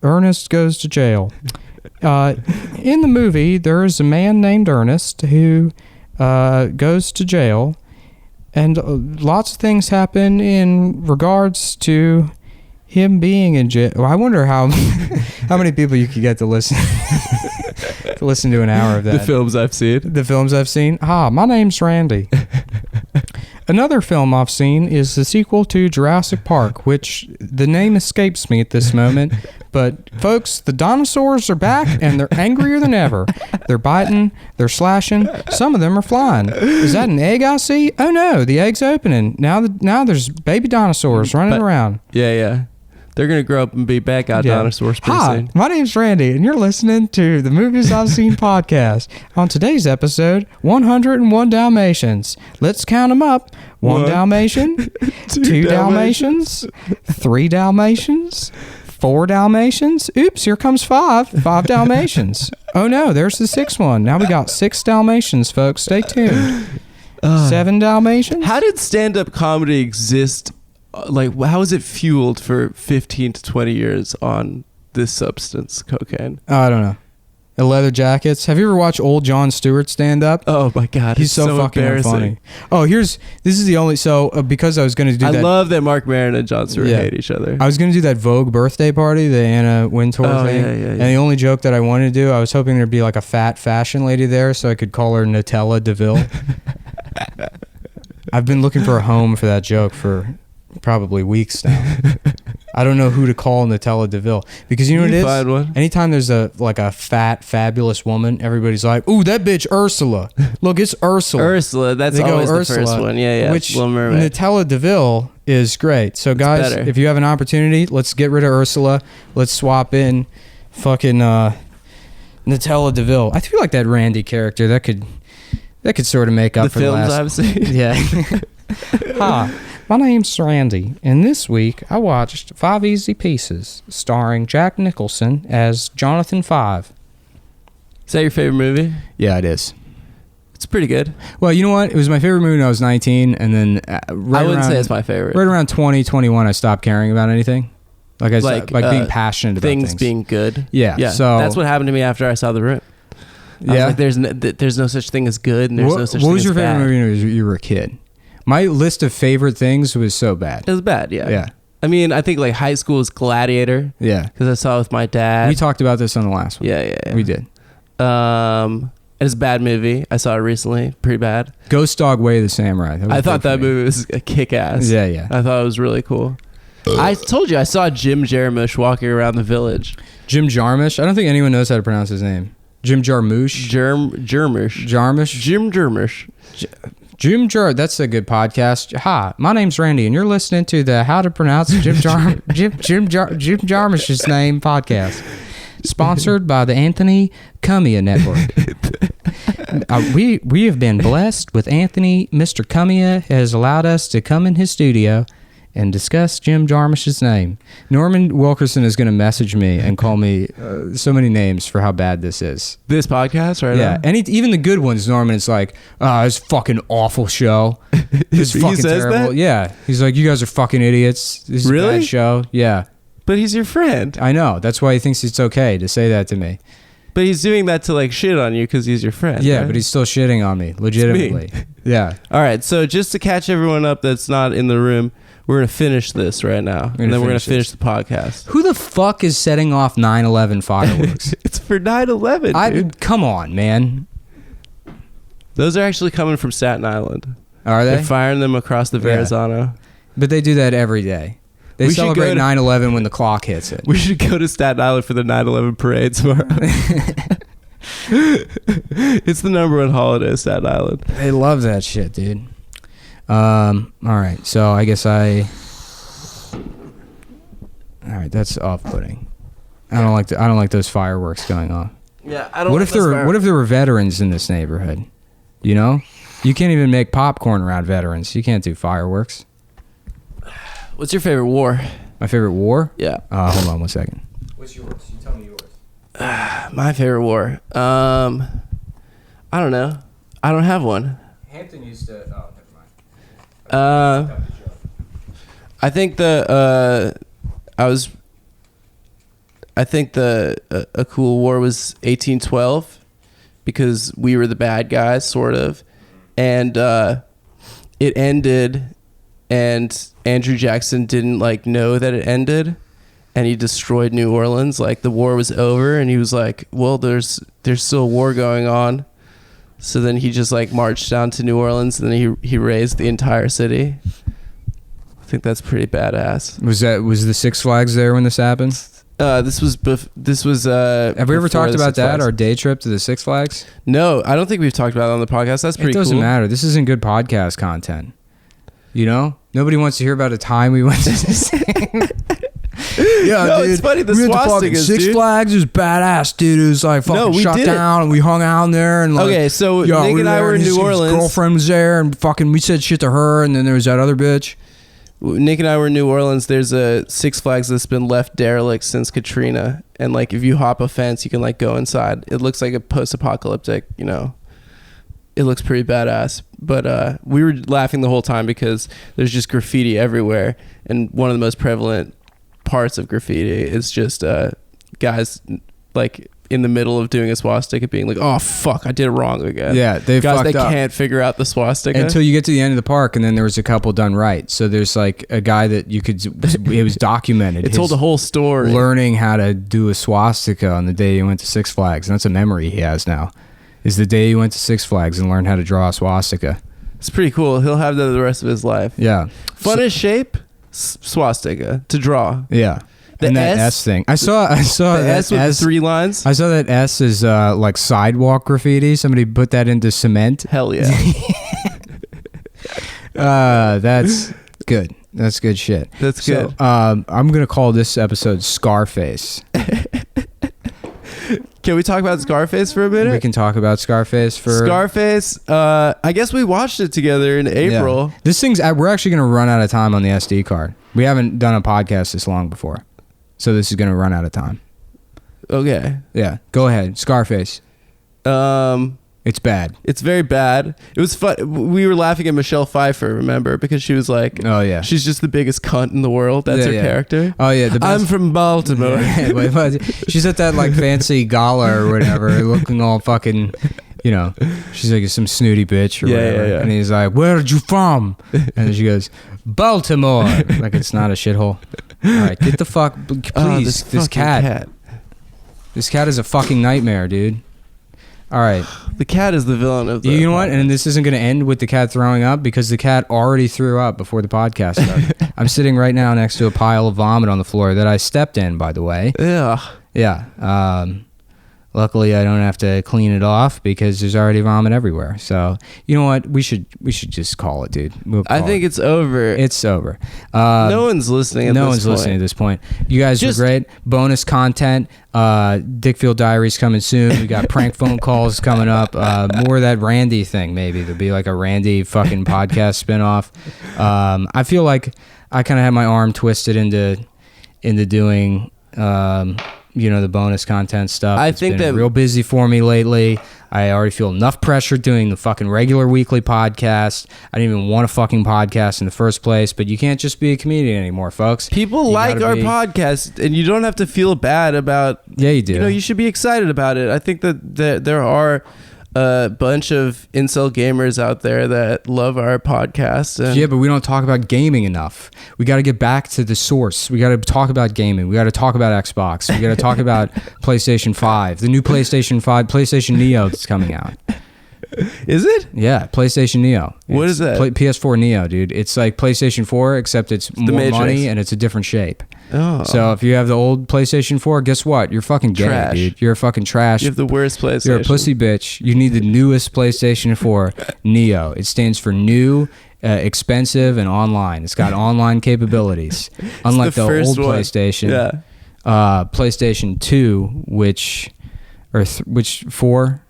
Ernest Goes to Jail. In the movie, there is a man named Ernest who goes to jail, and lots of things happen in regards to him being in jail. Well, I wonder how many people you could get to listen to an hour of that. The films I've seen. The films I've seen. Hi, my name's Randy. Another film I've seen is the sequel to Jurassic Park, which the name escapes me at this moment. But folks, the dinosaurs are back and they're angrier than ever. They're biting, they're slashing. Some of them are flying. Is that an egg I see? Oh no, the egg's opening. Now there's baby dinosaurs running around. Yeah. They're going to grow up and be back out dinosaurs pretty Hi, soon. my name's Randy, and you're listening to the Movies I've Seen podcast. On today's episode, 101 Dalmatians. Let's count them up. One Dalmatian, two Dalmatians, 3 Dalmatians, 4 Dalmatians. Oops, here comes 5 Dalmatians. Oh no, there's the 6th one. Now we got 6 Dalmatians, folks. Stay tuned. 7 Dalmatians. How did stand-up comedy exist? Like, how is it fueled for 15 to 20 years on this substance, cocaine? I don't know. Leather Jackets. Have you ever watched old Jon Stewart stand up? Oh my God, He's it's so fucking embarrassing. funny. Oh, this is the only, because I was going to do I that. love that Mark Maron and Jon Stewart hate each other. I was going to do that Vogue birthday party, the Anna Wintour thing. Yeah. And the only joke that I wanted to do, I was hoping there'd be like a fat fashion lady there so I could call her Nutella DeVille. I've been looking for a home for that joke for probably weeks now. I don't know who to call Nutella DeVille, because you know what it is? Find one. Anytime there's a fat, fabulous woman, everybody's like, "Ooh, that bitch Ursula. Look, it's Ursula." Ursula, that's They go always the Ursula, first one. Yeah. Which Little Mermaid. Nutella DeVille is great. So guys, better. if you have an opportunity, let's get rid of Ursula. Let's swap in fucking Nutella DeVille. I feel like that Randy character that could sort of make up The for the films last. I've seen. Yeah. Hi, My name's Randy, and this week I watched 5 Easy Pieces, starring Jack Nicholson as Jonathan Five. Is that your favorite movie? Yeah, it is. It's pretty good. Well, you know what? It was my favorite movie when I was 19, and then I wouldn't say it's my favorite. Right around 2021, I stopped caring about anything. Like being passionate about things. Being good. Yeah. So that's what happened to me after I saw The Room. I was like, there's no such thing as good, and there's no such thing as bad. What was your favorite movie when you were a kid? My list of favorite things was so bad. It was bad, yeah. Yeah. I mean, I think like high school is Gladiator. Yeah. Because I saw it with my dad. We talked about this on the last one. Yeah. We did. It's a bad movie. I saw it recently. Pretty bad. Ghost Dog Way of the Samurai. I thought that movie was a kick-ass. Yeah. I thought it was really cool. I told you I saw Jim Jarmusch walking around the village. Jim Jarmusch? I don't think anyone knows how to pronounce his name. Jim Jarmusch? Jarmusch. Jarmusch? Jim Jarmusch. That's a good podcast. Hi, my name's Randy, and you're listening to the How to Pronounce Jim Jarmusch's Name podcast, sponsored by the Anthony Cumia Network. We have been blessed with Anthony. Mr. Cumia has allowed us to come in his studio and discuss Jim Jarmusch's name. Norman Wilkerson is going to message me and call me so many names for how bad this is. This podcast right now? Yeah, even the good ones, Norman, it's like, it's fucking awful show. It's He fucking says terrible. that? Yeah. He's like, you guys are fucking idiots. This is a Really? bad show. Yeah. But he's your friend. I know. That's why he thinks it's okay to say that to me. But he's doing that to like shit on you because he's your friend. Yeah, right? but he's still shitting on me, legitimately. Yeah. All right, so just to catch everyone up that's not in the room, we're going to finish this right now. And then we're going to finish the podcast. Who the fuck is setting off 9/11 fireworks? It's for 9/11, dude. Come on, man. Those are actually coming from Staten Island. Are they? They're firing them across the Verrazano. But they do that every day. They We should celebrate go to- 9/11 when the clock hits it. We should go to Staten Island for the 9/11 parade tomorrow. It's the #1 holiday of Staten Island. They love that shit, dude. All right, so I guess all right, that's off-putting. I don't like those fireworks going off. Yeah, I don't. What if there were veterans in this neighborhood? You know, you can't even make popcorn around veterans. You can't do fireworks. What's your favorite war? My favorite war? Yeah. Hold on 1 second. What's yours? You tell me yours. My favorite war. I don't know. I don't have one. Hampton used to. Oh, never mind. I think a cool war was 1812 because we were the bad guys, sort of, and it ended, and Andrew Jackson didn't like know that it ended, and he destroyed New Orleans. Like the war was over, and he was like, "Well, there's still a war going on." So then he just like marched down to New Orleans, and then he razed the entire city. I think that's pretty badass. Was the Six Flags there when this happened? This was Have we ever talked about that? Our day trip to the Six Flags? No, I don't think we've talked about it on the podcast. That's pretty cool. It doesn't matter. This isn't good podcast content. You know, nobody wants to hear about a time we went to the Yeah, no, dude. it's funny. The we went to fucking swastikas, Six dude. Flags is badass, dude. It was like fucking we shut did down, and we hung out in there. And like, Okay, so Nick and I there, were in his New Orleans. girlfriend was there, and fucking we said shit to her, and then there was that other bitch. Nick and I were in New Orleans. There's a Six Flags that's been left derelict since Katrina, and like if you hop a fence, you can like go inside. It looks like a post-apocalyptic, you know. It looks pretty badass. But we were laughing the whole time because there's just graffiti everywhere, and one of the most prevalent parts of graffiti is just guys like in the middle of doing a swastika being like, "Oh fuck, I did it wrong again." Yeah, they guys fucked they up. can't figure out the swastika Until you get to the end of the park, and then there was a couple done right. So there's like a guy that you could. It was documented. It told the whole story. Learning how to do a swastika on the day he went to Six Flags, and that's a memory he has now. Is the day he went to Six Flags and learned how to draw a swastika. It's pretty cool. He'll have that the rest of his life. Yeah. Funnest shape, swastika to draw. Yeah. The and that S- S thing. I saw The that S with the 3 lines. I saw that S is like sidewalk graffiti. Somebody put that into cement. Hell yeah. That's good. That's good shit. That's good. I'm gonna call this episode Scarface. Can we talk about Scarface for a minute? We can talk about Scarface for Scarface. I guess we watched it together in April. Yeah. This thing's. We're actually going to run out of time on the SD card. We haven't done a podcast this long before, so this is going to run out of time. Okay. Yeah. Go ahead. Scarface. It's bad. It's very bad. It was fun. We were laughing at Michelle Pfeiffer, remember? Because she was like, Oh yeah. she's just the biggest cunt in the world. That's her character. Oh yeah. The best. I'm from Baltimore. She's at that like fancy gala or whatever, looking all fucking. You know, she's like some snooty bitch or whatever. Yeah. And he's like, "Where'd you from?" And then she goes, "Baltimore." Like it's not a shithole. All right, get the fuck, please. This cat. This cat is a fucking nightmare, dude. All right. The cat is the villain of the You know what? podcast. And this isn't going to end with the cat throwing up because the cat already threw up before the podcast started. I'm sitting right now next to a pile of vomit on the floor that I stepped in, by the way. Yeah. Yeah. Luckily, I don't have to clean it off because there's already vomit everywhere. So, you know what? We should just call it, dude. I think it's over. It's over. No one's listening at this point. No one's listening at this point. You guys were great. Bonus content. Dickfield Diaries coming soon. We got prank phone calls coming up. More of that Randy thing, maybe. There'll be like a Randy fucking podcast spinoff. I feel like I kind of had my arm twisted into doing... the bonus content stuff. I It's think been that real busy for me lately. I already feel enough pressure doing the fucking regular weekly podcast. I didn't even want a fucking podcast in the first place, but you can't just be a comedian anymore, folks. people You like gotta our be- podcast, and you don't have to feel bad about. Yeah, you do. You know, you should be excited about it. I think that there are a bunch of incel gamers out there that love our podcast. And Yeah, but we don't talk about gaming enough. We got to get back to the source. We got to talk about gaming. We got to talk about Xbox. We got to talk about PlayStation 5, the new PlayStation 5, PlayStation Neo that's coming out. Is it? Yeah, PlayStation Neo. What is that? PS4 Neo, dude. It's like PlayStation 4, except it's more Matrix. money and it's a different shape. Oh. So if you have the old PlayStation 4, guess what? You're fucking gay, Trash. dude. You're fucking trash. You have the worst PlayStation. You're a pussy bitch. You need the newest PlayStation 4 Neo. It stands for new, expensive, and online. It's got online capabilities. Unlike the first old one. PlayStation. Yeah. PlayStation 2, which 4?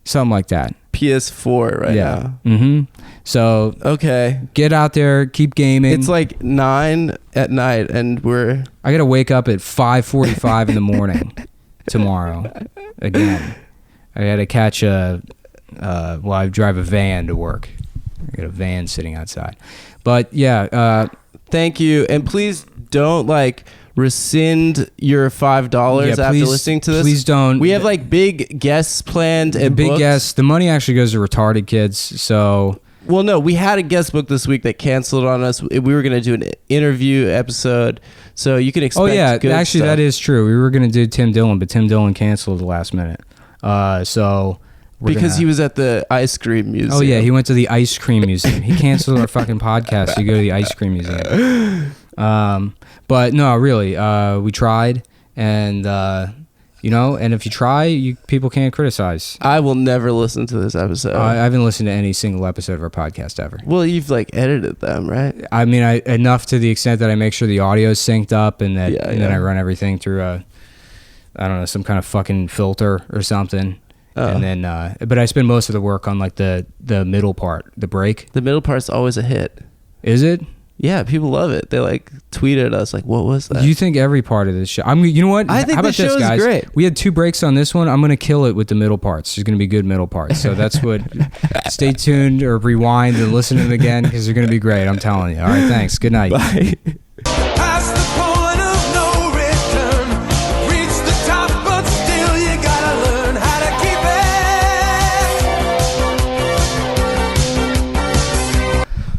Something like that. PS4 right now. Mm-hmm. So Okay. get out there, keep gaming. It's like 9 at night, and we're... I gotta wake up at 5:45 in the morning tomorrow. Again, I gotta catch I drive a van to work. I got a van sitting outside. But yeah, Thank you. And please don't, rescind your $5 after please- listening to this. please don't. We have, big guests planned and big booked. guess. The money actually goes to retarded kids. So Well, no, we had a guest book this week that canceled on us. We were going to do an interview episode, so you can expect good actually stuff. that is true. We were gonna do Tim Dillon, but Tim Dillon canceled at the last minute. So Because he was at the ice cream museum. Oh yeah, he went to the ice cream museum. He canceled our fucking podcast to go to the ice cream museum. But no, really, we tried, and and if you try, people can't criticize. I will never listen to this episode. I haven't listened to any single episode of our podcast ever. Well, you've edited them, right? I mean, enough to the extent that I make sure the audio is synced up, and that Yeah, and then I run everything through some kind of fucking filter or something. And then, but I spend most of the work on the middle part, the break. The middle part's always a hit. Is it? Yeah, people love it. They tweet at us what was that? You think every part of this show? You know what? I think How the about show this, is guys? great. We had 2 breaks on this one. I'm gonna kill it with the middle parts. There's gonna be good middle parts. So that's what. Stay tuned or rewind and listen to them again because they're gonna be great. I'm telling you. All right, thanks. Good night. Bye. Past the point of no return. Reach the top, but still you gotta learn how to keep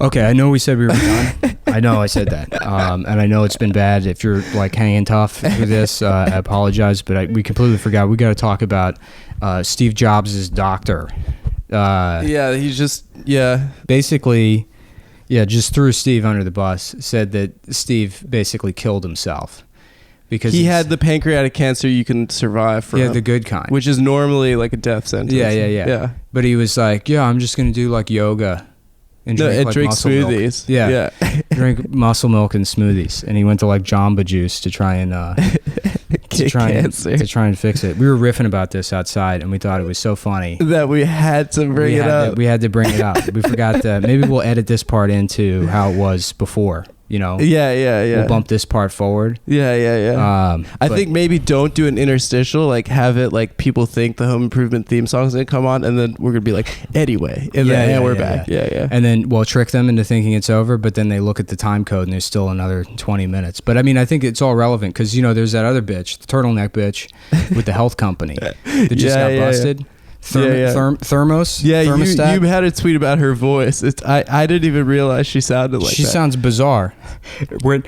it. Okay, I know we said we were done. I know I said that, and I know it's been bad. If you're hanging tough with this, I apologize, but we completely forgot. We got to talk about Steve Jobs' doctor. Yeah, he's just Basically, just threw Steve under the bus. Said that Steve basically killed himself because he had the pancreatic cancer you can survive from. Yeah, the good kind, which is normally a death sentence. Yeah. But he was like, I'm just gonna do yoga. And drink muscle smoothies. Milk. Yeah. Drink muscle milk and smoothies. And he went to Jamba Juice to try and get cancer. to try and fix it. We were riffing about this outside, and we thought it was so funny. That we had to bring it up. We had to bring it up. We forgot that. Maybe we'll edit this part into how it was before. You know. Yeah. We'll bump this part forward. Yeah. I think maybe don't do an interstitial. Like have it like people think the Home Improvement theme song's gonna come on, and then we're gonna be like, anyway, and then we're back. Yeah. And then we'll trick them into thinking it's over, but then they look at the time code and there's still another 20 minutes. But I mean, I think it's all relevant because there's that other bitch, the turtleneck bitch, with the health company that just got busted. Thermos. Yeah, thermostat. you had a tweet about her voice. I didn't even realize she sounded like that. She sounds bizarre. When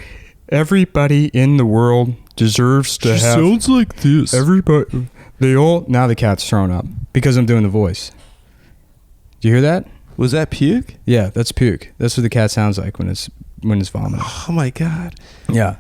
everybody in the world deserves to have. She sounds like this. Everybody, now the cat's thrown up because I'm doing the voice. Do you hear that? Was that puke? Yeah, that's puke. That's what the cat sounds like when it's vomiting. Oh my god. Yeah.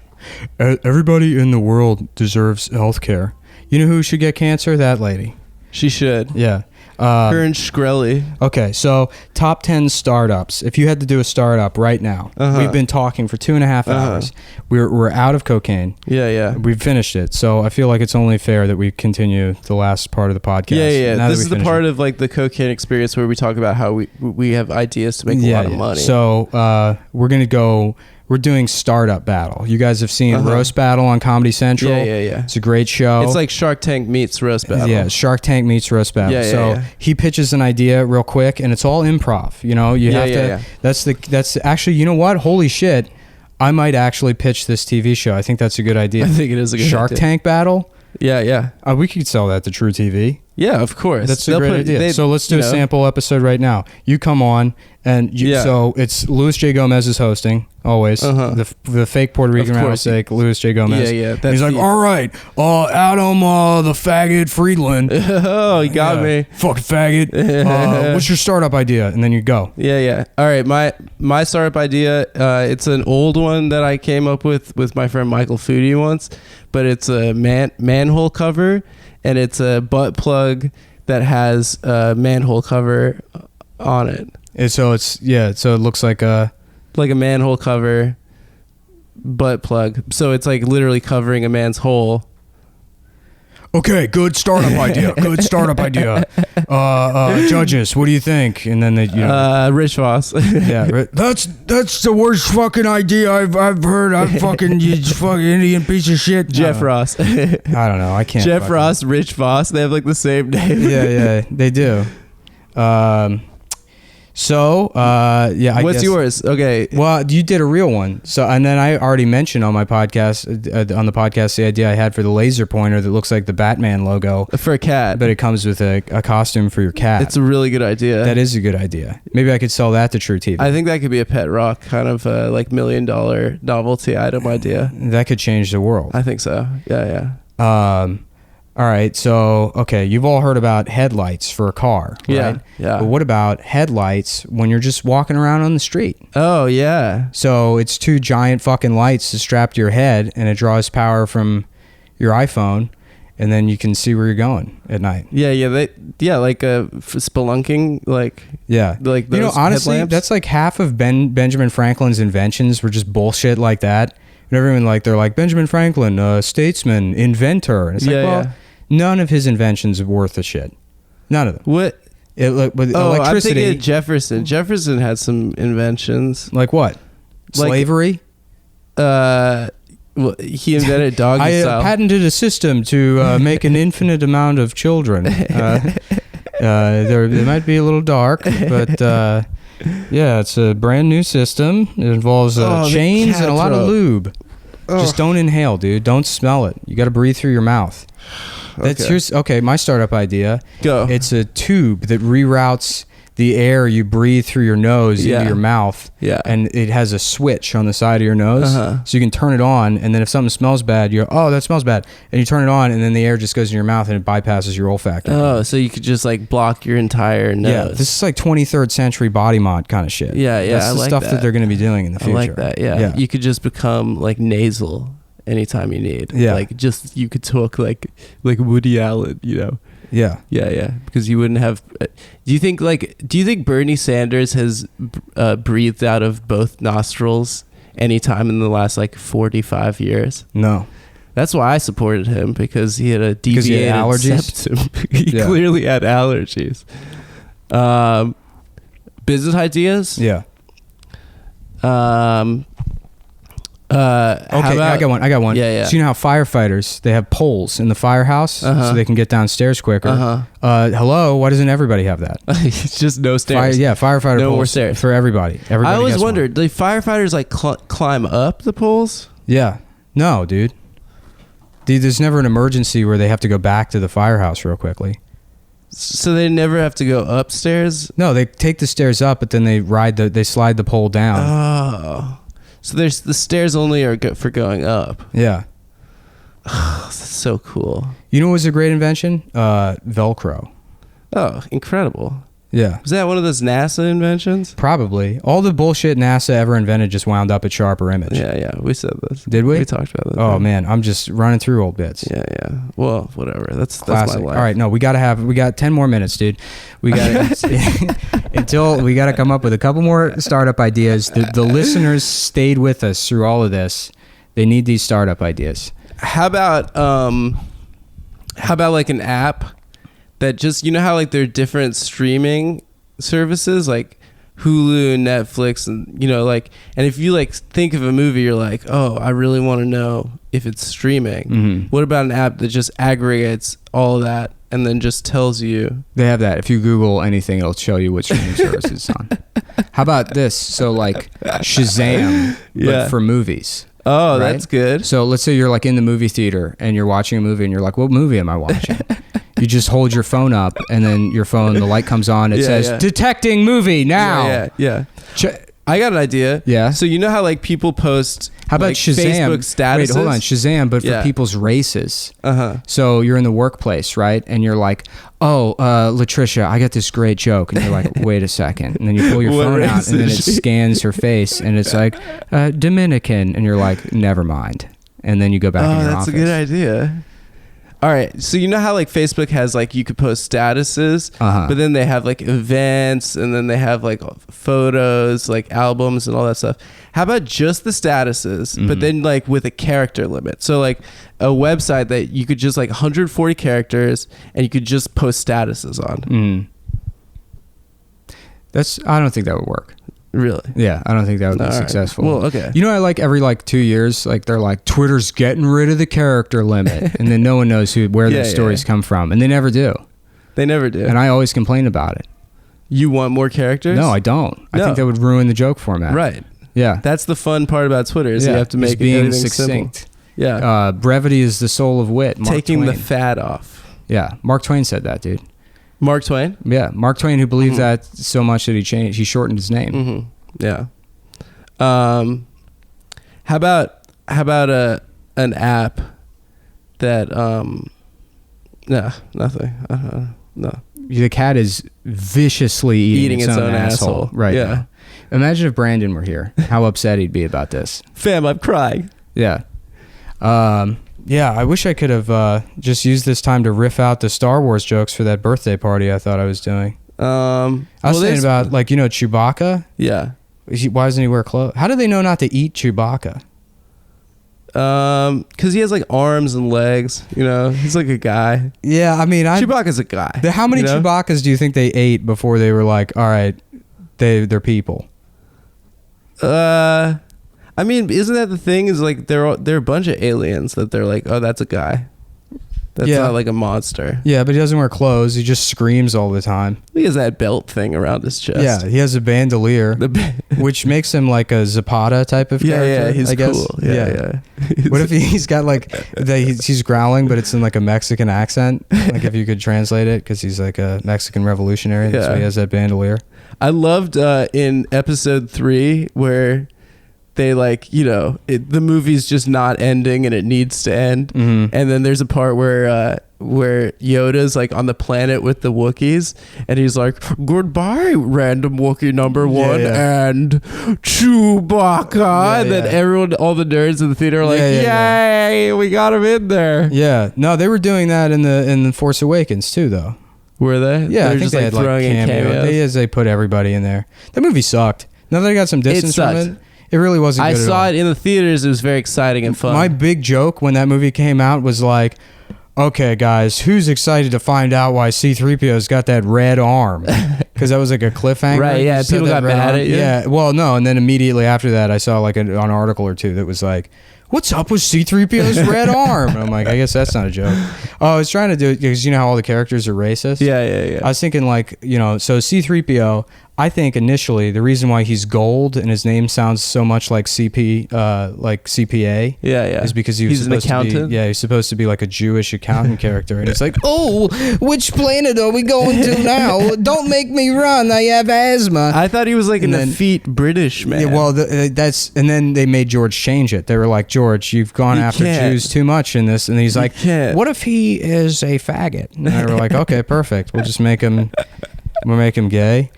Everybody in the world deserves health care. You know who should get cancer? That lady. She should. Yeah. Her and Shkreli. Okay, so top 10 startups. If you had to do a startup right now, we've been talking for 2.5 hours. We're out of cocaine. Yeah. We've finished it. So I feel like it's only fair that we continue the last part of the podcast. Yeah. This is the part of like the cocaine experience where we talk about how we have ideas to make a lot of money. So we're doing Startup Battle. You guys have seen Roast Battle on Comedy Central. Yeah. It's a great show. It's like Shark Tank meets Roast Battle. Yeah, Shark Tank meets Roast Battle. Yeah. He pitches an idea real quick, and it's all improv. You have to. That's actually. You know what? Holy shit! I might actually pitch this TV show. I think that's a good idea. I think it is a good Shark idea. Tank Battle. Yeah. We could sell that to True TV. Yeah, of course. That's a great idea. So let's do a sample episode right now. You come on, and so it's Luis J. Gomez is hosting, always. The fake Puerto Rican rattlesnake, Luis J. Gomez. Yeah. He's like, all right, Adam, the faggot Friedland. Oh, you got me. Fucking faggot. What's your startup idea? And then you go. Yeah. All right, my startup idea, it's an old one that I came up with my friend Michael Foodie once, but it's a manhole cover. And it's a butt plug that has a manhole cover on it. And so it looks like a manhole cover butt plug. So it's like literally covering a man's hole. Okay, good startup idea. Judges, what do you think? And then they, Rich Voss. Yeah, that's the worst fucking idea I've heard. I'm fucking you fucking Indian piece of shit. Jeff Ross. I don't know. I can't. Jeff Ross, Rich Voss. They have like the same name. Yeah, they do. I what's guess, yours? Okay. Well, you did a real one. So, and then I already mentioned on my podcast, the idea I had for the laser pointer that looks like the Batman logo For a cat. but it comes with a costume for your cat. It's a really good idea. That is a good idea. Maybe I could sell that to True TV. I think that could be a pet rock, kind of like $1 million novelty item idea. That could change the world. I think so. Yeah. All right, so, okay, you've all heard about headlights for a car, right? Yeah. But what about headlights when you're just walking around on the street? Oh, yeah. So it's two giant fucking lights to strap to your head, and it draws power from your iPhone, and then you can see where you're going at night. Yeah, like spelunking, like... Yeah. Like those honestly, headlamps? that's like half of Benjamin Franklin's inventions were just bullshit like that. And everyone, they're like, Benjamin Franklin, statesman, inventor. And it's none of his inventions are worth a shit. None of them. What? With I'm electricity. thinking Jefferson. Jefferson had some inventions. Like what? Slavery? Well, he invented doggy I style. patented a system to make an infinite amount of children. They might be a little dark, but it's a brand new system. It involves chains and a lot of lube. Just don't inhale, dude. Don't smell it. You got to breathe through your mouth. My startup idea. Go. It's a tube that reroutes the air you breathe through your nose into your mouth. Yeah. And it has a switch on the side of your nose. So you can turn it on, and then if something smells bad, you go, oh, that smells bad. And you turn it on, and then the air just goes in your mouth, and it bypasses your olfactory. Oh, so you could just block your entire nose. Yeah, this is like 23rd century body mod kind of shit. Yeah. That's the stuff that they're going to be doing in the future. I like that, yeah. You could just become nasal anytime you need. Yeah. You could talk like Woody Allen, Yeah. Yeah. Because you wouldn't have. Do you think Bernie Sanders has breathed out of both nostrils any time in the last 45 years? No. That's why I supported him, because he had a deviated allergies? septum. He Yeah. clearly had allergies. Business ideas. Yeah. Okay, I got one. Yeah. So you know how firefighters, they have poles in the firehouse so they can get downstairs quicker. Hello, why doesn't everybody have that? It's just no stairs. Firefighter No more poles stairs. for everybody. Everybody I always gets one. wondered, do firefighters like climb up the poles? Yeah. No, dude. There's never an emergency where they have to go back to the firehouse real quickly. So they never have to go upstairs? No, they take the stairs up, but then they slide the pole down. Oh. So there's the stairs only are for going up. Yeah. That's so cool. You know what was a great invention? Velcro. Oh, incredible. Yeah. Was that one of those NASA inventions? Probably. All the bullshit NASA ever invented just wound up at Sharper Image. Yeah. We said this. Did we? We talked about that. Oh, man. I'm just running through old bits. Yeah. Well, whatever. That's Classic. my life. All right, no, we got 10 more minutes, dude. We got we got to come up with a couple more startup ideas. The listeners stayed with us through all of this. They need these startup ideas. How about like an app that just, you know how like there are different streaming services like Hulu and Netflix, and you know, like, and if you like think of a movie, you're like, oh, I really want to know if it's streaming. Mm-hmm. What about an app that just aggregates all of that and then just tells you? They have that. If you Google anything, it'll show you what streaming service it's on. How about this? So like Shazam, Yeah. but for movies. Oh, Right? that's good. So let's say you're like in the movie theater and you're watching a movie and you're like, what movie am I watching? You just hold your phone up and then your phone, the light comes on. It says, detecting movie now. Yeah. I got an idea. Yeah. So you know how like people post How about like, Shazam? Facebook statuses? Wait, hold on. Shazam, but for Yeah. people's races. Uh-huh. So you're in the workplace, right? And you're like, oh, Latricia, I got this great joke. And you're like, wait a second. And then you pull your What phone out race and then it is she? scans her face and it's like, Dominican. And you're like, never mind. And then you go back in Oh, your that's office. a good idea. All right, so you know how like Facebook has like you could post statuses, but then they have like events and then they have like photos, like albums and all that stuff. How about just the statuses, but then like with a character limit? So like a website that you could just like 140 characters and you could just post statuses on. I don't think that would work. Really? Yeah, I don't think that would be All right. successful. Well, okay. You know, I like every like 2 years, like they're like, Twitter's getting rid of the character limit, and then no one knows where their stories come from, and they never do. They never do. And I always complain about it. You want more characters? No, I don't. I think that would ruin the joke format. Right. Yeah. That's the fun part about Twitter is you have to it's make being everything succinct. simple. Yeah. Brevity is the soul of wit. Mark Taking the Twain. fat off. Yeah, Mark Twain said that, dude. Mark Twain? Yeah, Mark Twain, who believed that so much that he shortened his name. Mm-hmm. Yeah. How about an app that no, nothing. No. The cat is viciously eating its own asshole right Yeah. now. Imagine if Brandon were here. How upset he'd be about this. Fam, I'm crying. Yeah. Yeah, I wish I could have just used this time to riff out the Star Wars jokes for that birthday party I thought I was doing. I was thinking about, like, you know, Chewbacca? Yeah. Why doesn't he wear clothes? How do they know not to eat Chewbacca? Because he has like arms and legs, you know. He's like a guy. Yeah, I mean, Chewbacca's a guy. How many you know? Chewbaccas do you think they ate before they were like, all right, they're people? I mean, isn't that the thing? Is like they're a bunch of aliens that they're like, oh, that's a guy. That's not like a monster. Yeah, but he doesn't wear clothes. He just screams all the time. He has that belt thing around his chest. Yeah, he has a bandolier, which makes him like a Zapata type of character. Yeah, he's I guess. cool. Yeah. What if he's got like he's growling, but it's in like a Mexican accent? Like if you could translate it, because he's like a Mexican revolutionary. That's why he has that bandolier. I loved in episode 3 where they like, you know, the movie's just not ending and it needs to end. And then there's a part where Yoda's like on the planet with the Wookiees and he's like, goodbye, random Wookiee number 1 and Chewbacca. And then all the nerds in the theater are like, yay, we got him in there. Yeah. No, they were doing that in the Force Awakens too, though. Were they? Yeah, They're I think just they like had like throwing in cameos. cameos. They put everybody in there. That movie sucked. Now that I got some distance from it, It really wasn't I good at saw all. it in the theaters. It was very exciting and fun. My big joke when that movie came out was like, okay, guys, who's excited to find out why C-3PO's got that red arm? Because that was like a cliffhanger. Right, yeah, You said people that got red mad arm. at you. Yeah, well, no, and then immediately after that, I saw like an article or two that was like, what's up with C-3PO's red arm? And I'm like, I guess that's not a joke. Oh, I was trying to do it because you know how all the characters are racist? yeah. I was thinking like, so C-3PO, I think initially the reason why he's gold and his name sounds so much like CPA Yeah. is because He's an supposed accountant. to be, he's supposed to be like a Jewish accountant character, and it's like, oh, which planet are we going to now? Don't make me run, I have asthma. I thought he was like an And then- effete British man. Yeah, well, that's and then they made George change it. They were like, George, you've gone You after can't. Jews too much in this, and he's like, can't. what if he is a faggot? And they were like, okay, perfect. We'll just make him. We'll make him gay.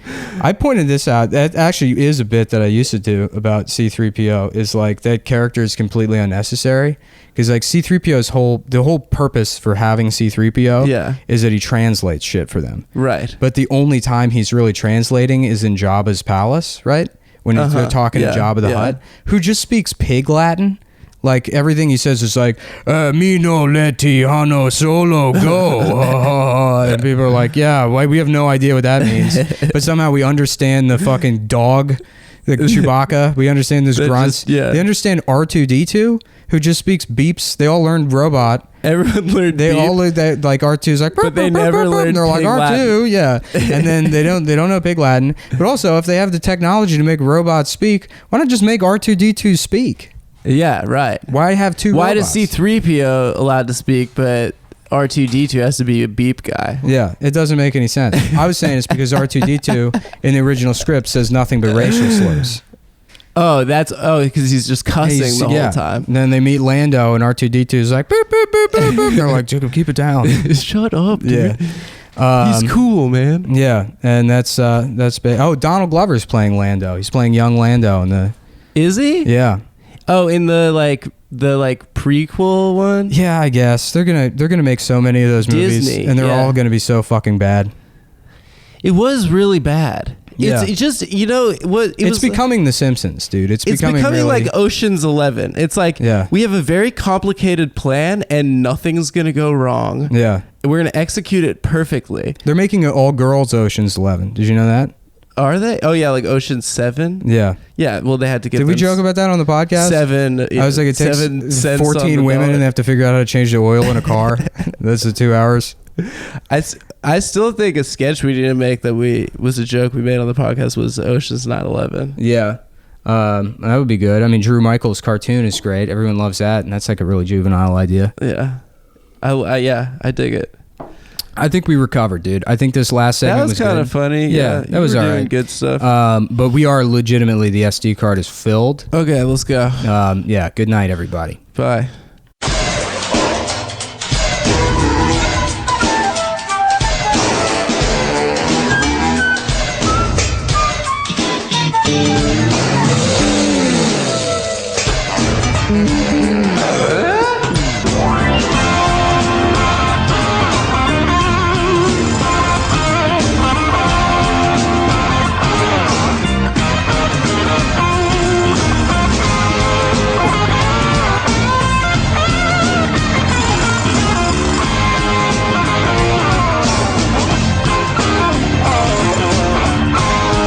I pointed this out. That actually is a bit that I used to do about C-3PO. Is like that character is completely unnecessary because like C-3PO's the whole purpose for having C-3PO Yeah. is that he translates shit for them. Right. But the only time he's really translating is in Jabba's palace, right? When he's talking to Jabba the Hutt, who just speaks pig Latin. Like everything he says is like, "Me no leti hano solo go," and people are like, "Yeah, why we have no idea what that means," but somehow we understand the fucking dog, the Chewbacca. We understand those That grunts. just- They understand R2D2, who just speaks beeps. They all learned robot. Everyone learned. They beep. all learned that like R2's like, But they never learned and they're like pig R2, Latin. yeah, and then they don't know pig Latin. But also, if they have the technology to make robots speak, why not just make R2D2 speak? Yeah. Right. Why have two? Why robots? does C-3PO allowed to speak, but R2D2 has to be a beep guy? Yeah, it doesn't make any sense. I was saying it's because R2D2 in the original script says nothing but racial slurs. Oh, because he's just cussing the whole time. And then they meet Lando and R2D2 is like, boop, boop, boop, boop, boop. They're like, Jacob, keep it down. Shut up, dude. Yeah. He's cool, man. Yeah, and that's big. Oh, Donald Glover's playing Lando. He's playing young Lando in the. Is he? Yeah. Oh, in the prequel one? Yeah, I guess they're gonna make so many of those movies, Disney, and they're yeah. all gonna be so fucking bad. It was really bad. Yeah. It's just, what It's becoming The Simpsons, dude. It's becoming really, like Ocean's 11. It's like, Yeah. we have a very complicated plan and nothing's going to go wrong. Yeah, We're going to execute it perfectly. they're making an all girls Ocean's 11. Did you know that? Are they? Oh, yeah, like Ocean's 7? Yeah. Yeah, well, they had to get Did we them joke about that on the podcast? 7. I was like, it takes 7 cents on 14 the women dollar. and they have to figure out how to change the oil in a car. That's the 2 hours. I still think a sketch we didn't make that was a joke we made on the podcast was Ocean's 9/11. Yeah. That would be good. I mean, Drew Michaels' cartoon is great. Everyone loves that, and that's like a really juvenile idea. Yeah. I dig it. I think we recovered, dude. I think this last segment That was kind good. of funny. Yeah, that was you were all doing right. good stuff. But we are legitimately, the SD card is filled. Okay, let's go. Yeah, good night, everybody. Bye.